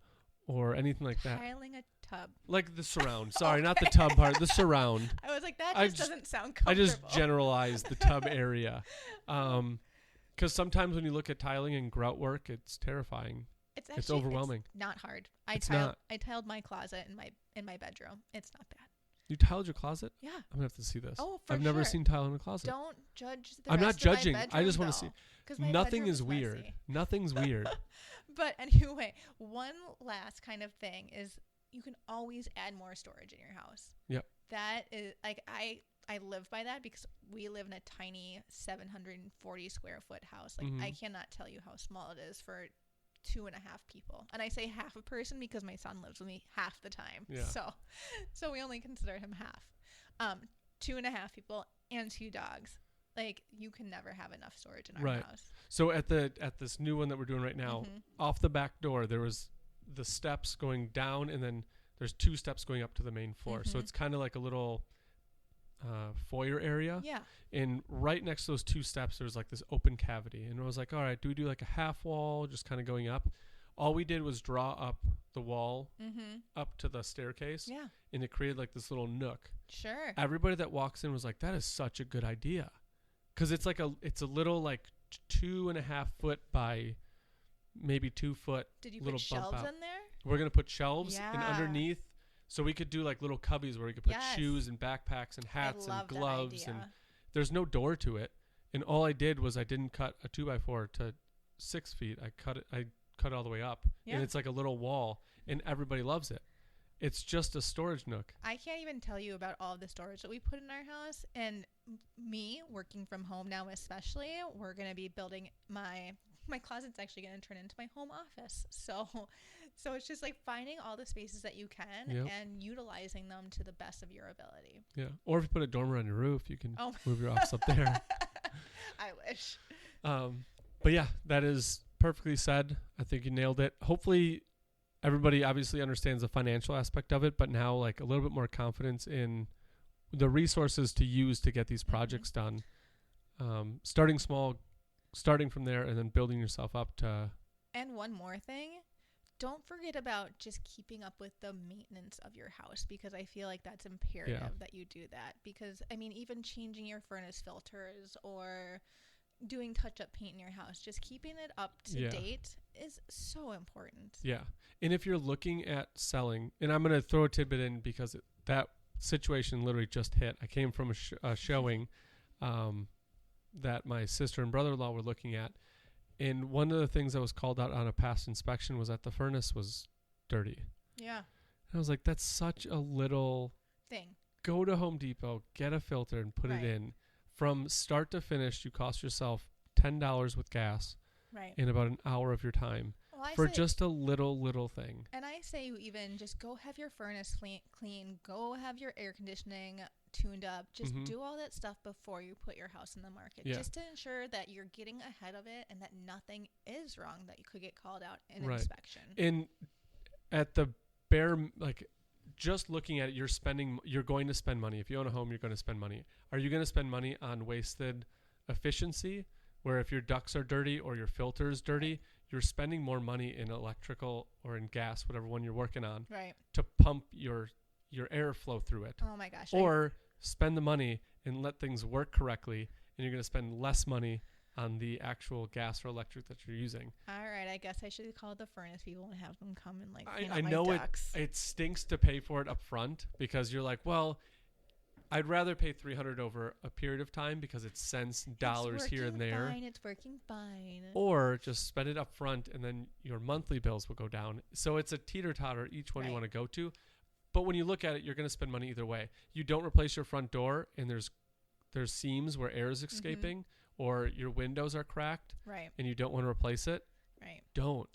or anything like that. Tiling a tub. Like the surround. Sorry, not the tub part. The surround. I was like, that doesn't sound comfortable. I just generalized the tub area. Because sometimes when you look at tiling and grout work, it's terrifying. It's overwhelming. It's not hard. I tiled my closet in my bedroom. It's not bad. You tiled your closet? Yeah. I'm going to have to see this. Oh, for I've never seen tile in a closet. Don't judge the I'm not rest of my judging. bedroom, I just want to see. Nothing is messy. weird. Nothing's weird. But anyway, one last kind of thing is you can always add more storage in your house. Yep. That is like I live by that because we live in a tiny 740 square foot house. Like I cannot tell you how small it is for 2.5 people. And I say half a person because my son lives with me half the time. Yeah. So we only consider him half. 2.5 people and 2 dogs. Like, you can never have enough storage in our Right. house. So at this new one that we're doing right now, Mhm. off the back door, there was the steps going down, and then there's 2 steps going up to the main floor. So Mhm. it's kind of like a little foyer area. Yeah. And right next to those 2 steps, there's like this open cavity. And I was like, all right, do we do like a half wall, just kind of going up? All we did was draw up the wall Mhm. up to the staircase, Yeah. and it created like this little nook. Sure. Everybody that walks in was like, that is such a good idea. Because it's a little like 2.5 foot by maybe 2 foot. Did you little put bump shelves out. in there? We're going to put shelves, and Yeah. underneath, so we could do like little cubbies where we could put Yes. shoes and backpacks and hats I love and gloves. that And idea. there's no door to it. And all I did was I didn't cut a 2x4 to 6 feet. I cut it all the way up. Yeah. And it's like a little wall, and everybody loves it. It's just a storage nook. I can't even tell you about all of the storage that we put in our house. And me working from home now, especially, we're going to be building my closet's actually going to turn into my home office. So it's just like finding all the spaces that you can Yep. and utilizing them to the best of your ability. Yeah. Or if you put a dormer on your roof, you can Oh. move your office up there. I wish. But yeah, that is perfectly said. I think you nailed it. Hopefully everybody obviously understands the financial aspect of it, but now like a little bit more confidence in the resources to use to get these projects done. Starting small, starting from there, and then building yourself up to. And one more thing, don't forget about just keeping up with the maintenance of your house, because I feel like that's imperative that you do that. Because, I mean, even changing your furnace filters or doing touch-up paint in your house, just keeping it up to date is so important. Yeah. And if you're looking at selling, and I'm going to throw a tidbit in because that situation literally just hit. I came from a showing that my sister and brother-in-law were looking at. And one of the things that was called out on a past inspection was that the furnace was dirty. Yeah. And I was like, that's such a little Thing. Go to Home Depot, get a filter, and put Right. it in. From start to finish, you cost yourself $10 with gas Right. in about an hour of your time Well, I for say, just a little thing. and I say you even just go have your furnace clean, go have your air conditioning tuned up, just Mhm. do all that stuff before you put your house in the market, Yeah. just to ensure that you're getting ahead of it and that nothing is wrong that you could get called out in Right. inspection. And at the bare, like, just looking at it, you're going to spend money. If you own a home, you're going to spend money. Are you going to spend money on wasted efficiency, where if your ducts are dirty or your filter is dirty, you're spending more money in electrical or in gas, whatever one you're working on, Right. to pump your air flow through it? Oh my gosh. Or spend the money and let things work correctly, and you're going to spend less money on the actual gas or electric that you're using. All right, I guess I should call the furnace people and have them come and clean I up my know ducts. it stinks to pay for it up front, because you're like, well, I'd rather pay $300 over a period of time because it's cents, dollars here and there. It's working fine. Or just spend it up front, and then your monthly bills will go down. So it's a teeter-totter, each one you Right. want to go to. But when you look at it, you're going to spend money either way. You don't replace your front door, and there's seams where air is escaping, or your windows are cracked, Right. and you don't want to replace it. Right. Don't.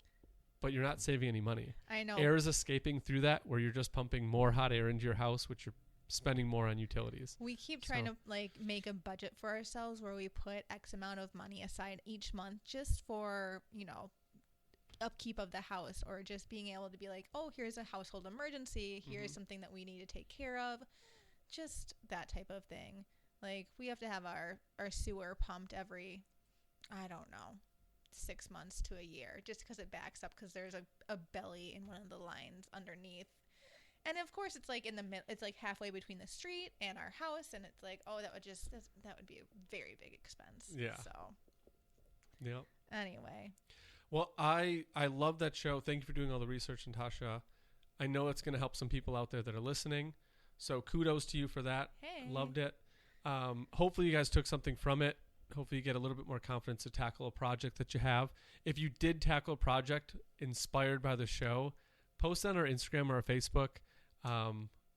But you're not saving any money. I know. Air is escaping through that, where you're just pumping more hot air into your house, which you're spending more on utilities. We keep trying to make a budget for ourselves where we put X amount of money aside each month just for, upkeep of the house, or just being able to be like, oh, here's a household emergency. Here's something that we need to take care of. Just that type of thing. Like, we have to have our sewer pumped every, I don't know, 6 months to a year, just because it backs up because there's a belly in one of the lines underneath. And of course, it's like in the middle. It's like halfway between the street and our house, and it's like, oh, that would be a very big expense. Yeah. So. Yep. Anyway. Well, I love that show. Thank you for doing all the research, Natasha. I know it's going to help some people out there that are listening. So kudos to you for that. Hey. Loved it. Hopefully you guys took something from it. Hopefully you get a little bit more confidence to tackle a project that you have. If you did tackle a project inspired by the show, post on our Instagram or our Facebook.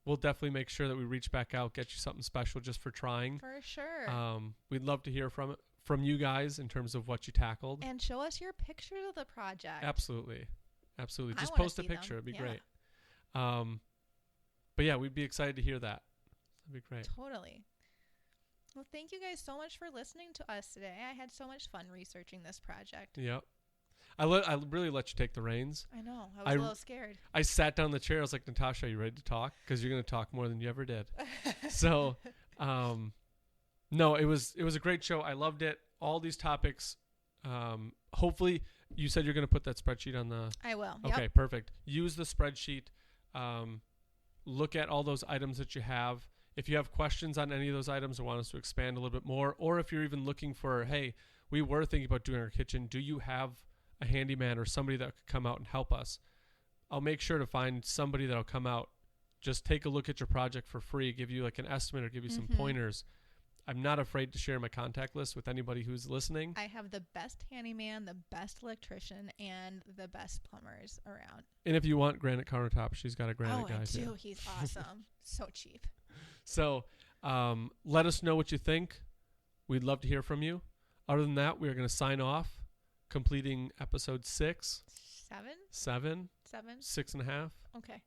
We'll definitely make sure that we reach back out, get you something special just for trying. For sure. We'd love to hear from you guys in terms of what you tackled. And show us your pictures of the project. Absolutely. Just wanna post a see picture. them. It'd be Yeah. great. But yeah, we'd be excited to hear that. That'd be great. Totally. Well, thank you guys so much for listening to us today. I had so much fun researching this project. Yep. I really let you take the reins. I know. I was a little scared. I sat down in the chair. I was like, Natasha, are you ready to talk? Because you're going to talk more than you ever did. So, no, it was a great show. I loved it. All these topics. Hopefully, you said you're going to put that spreadsheet on the... I will. Okay, yep. perfect. Use the spreadsheet. Look at all those items that you have. If you have questions on any of those items or want us to expand a little bit more, or if you're even looking for, hey, we were thinking about doing our kitchen. Do you have a handyman or somebody that could come out and help us? I'll make sure to find somebody that'll come out, just take a look at your project for free, give you like an estimate or give you some pointers. I'm not afraid to share my contact list with anybody who's listening. I have the best handyman, the best electrician, and the best plumbers around. And if you want granite countertops, she's got a granite guy too. Oh, I do. He's awesome. So cheap. So let us know what you think. We'd love to hear from you. Other than that, we are going to sign off, completing episode 6. 7? 6.5. Okay.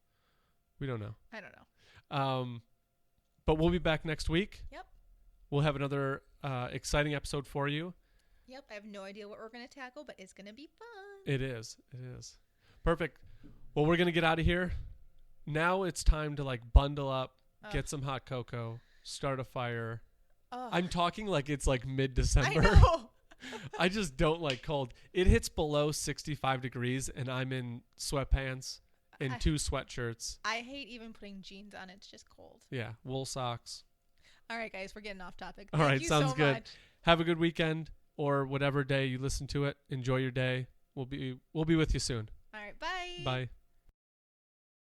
We don't know. I don't know. But we'll be back next week. Yep. We'll have another exciting episode for you. Yep. I have no idea what we're going to tackle, but it's going to be fun. It is. Perfect. Well, we're going to get out of here. Now it's time to like bundle up, get some hot cocoa, start a fire. I'm talking like it's like mid-December. I know. I just don't like cold. It hits below 65 degrees and I'm in sweatpants and 2 sweatshirts. I hate even putting jeans on. It's just cold. Yeah. Wool socks. All right, guys. We're getting off topic. All right. Sounds good. Much. Have a good weekend or whatever day you listen to it. Enjoy your day. We'll be with you soon. All right. Bye. Bye.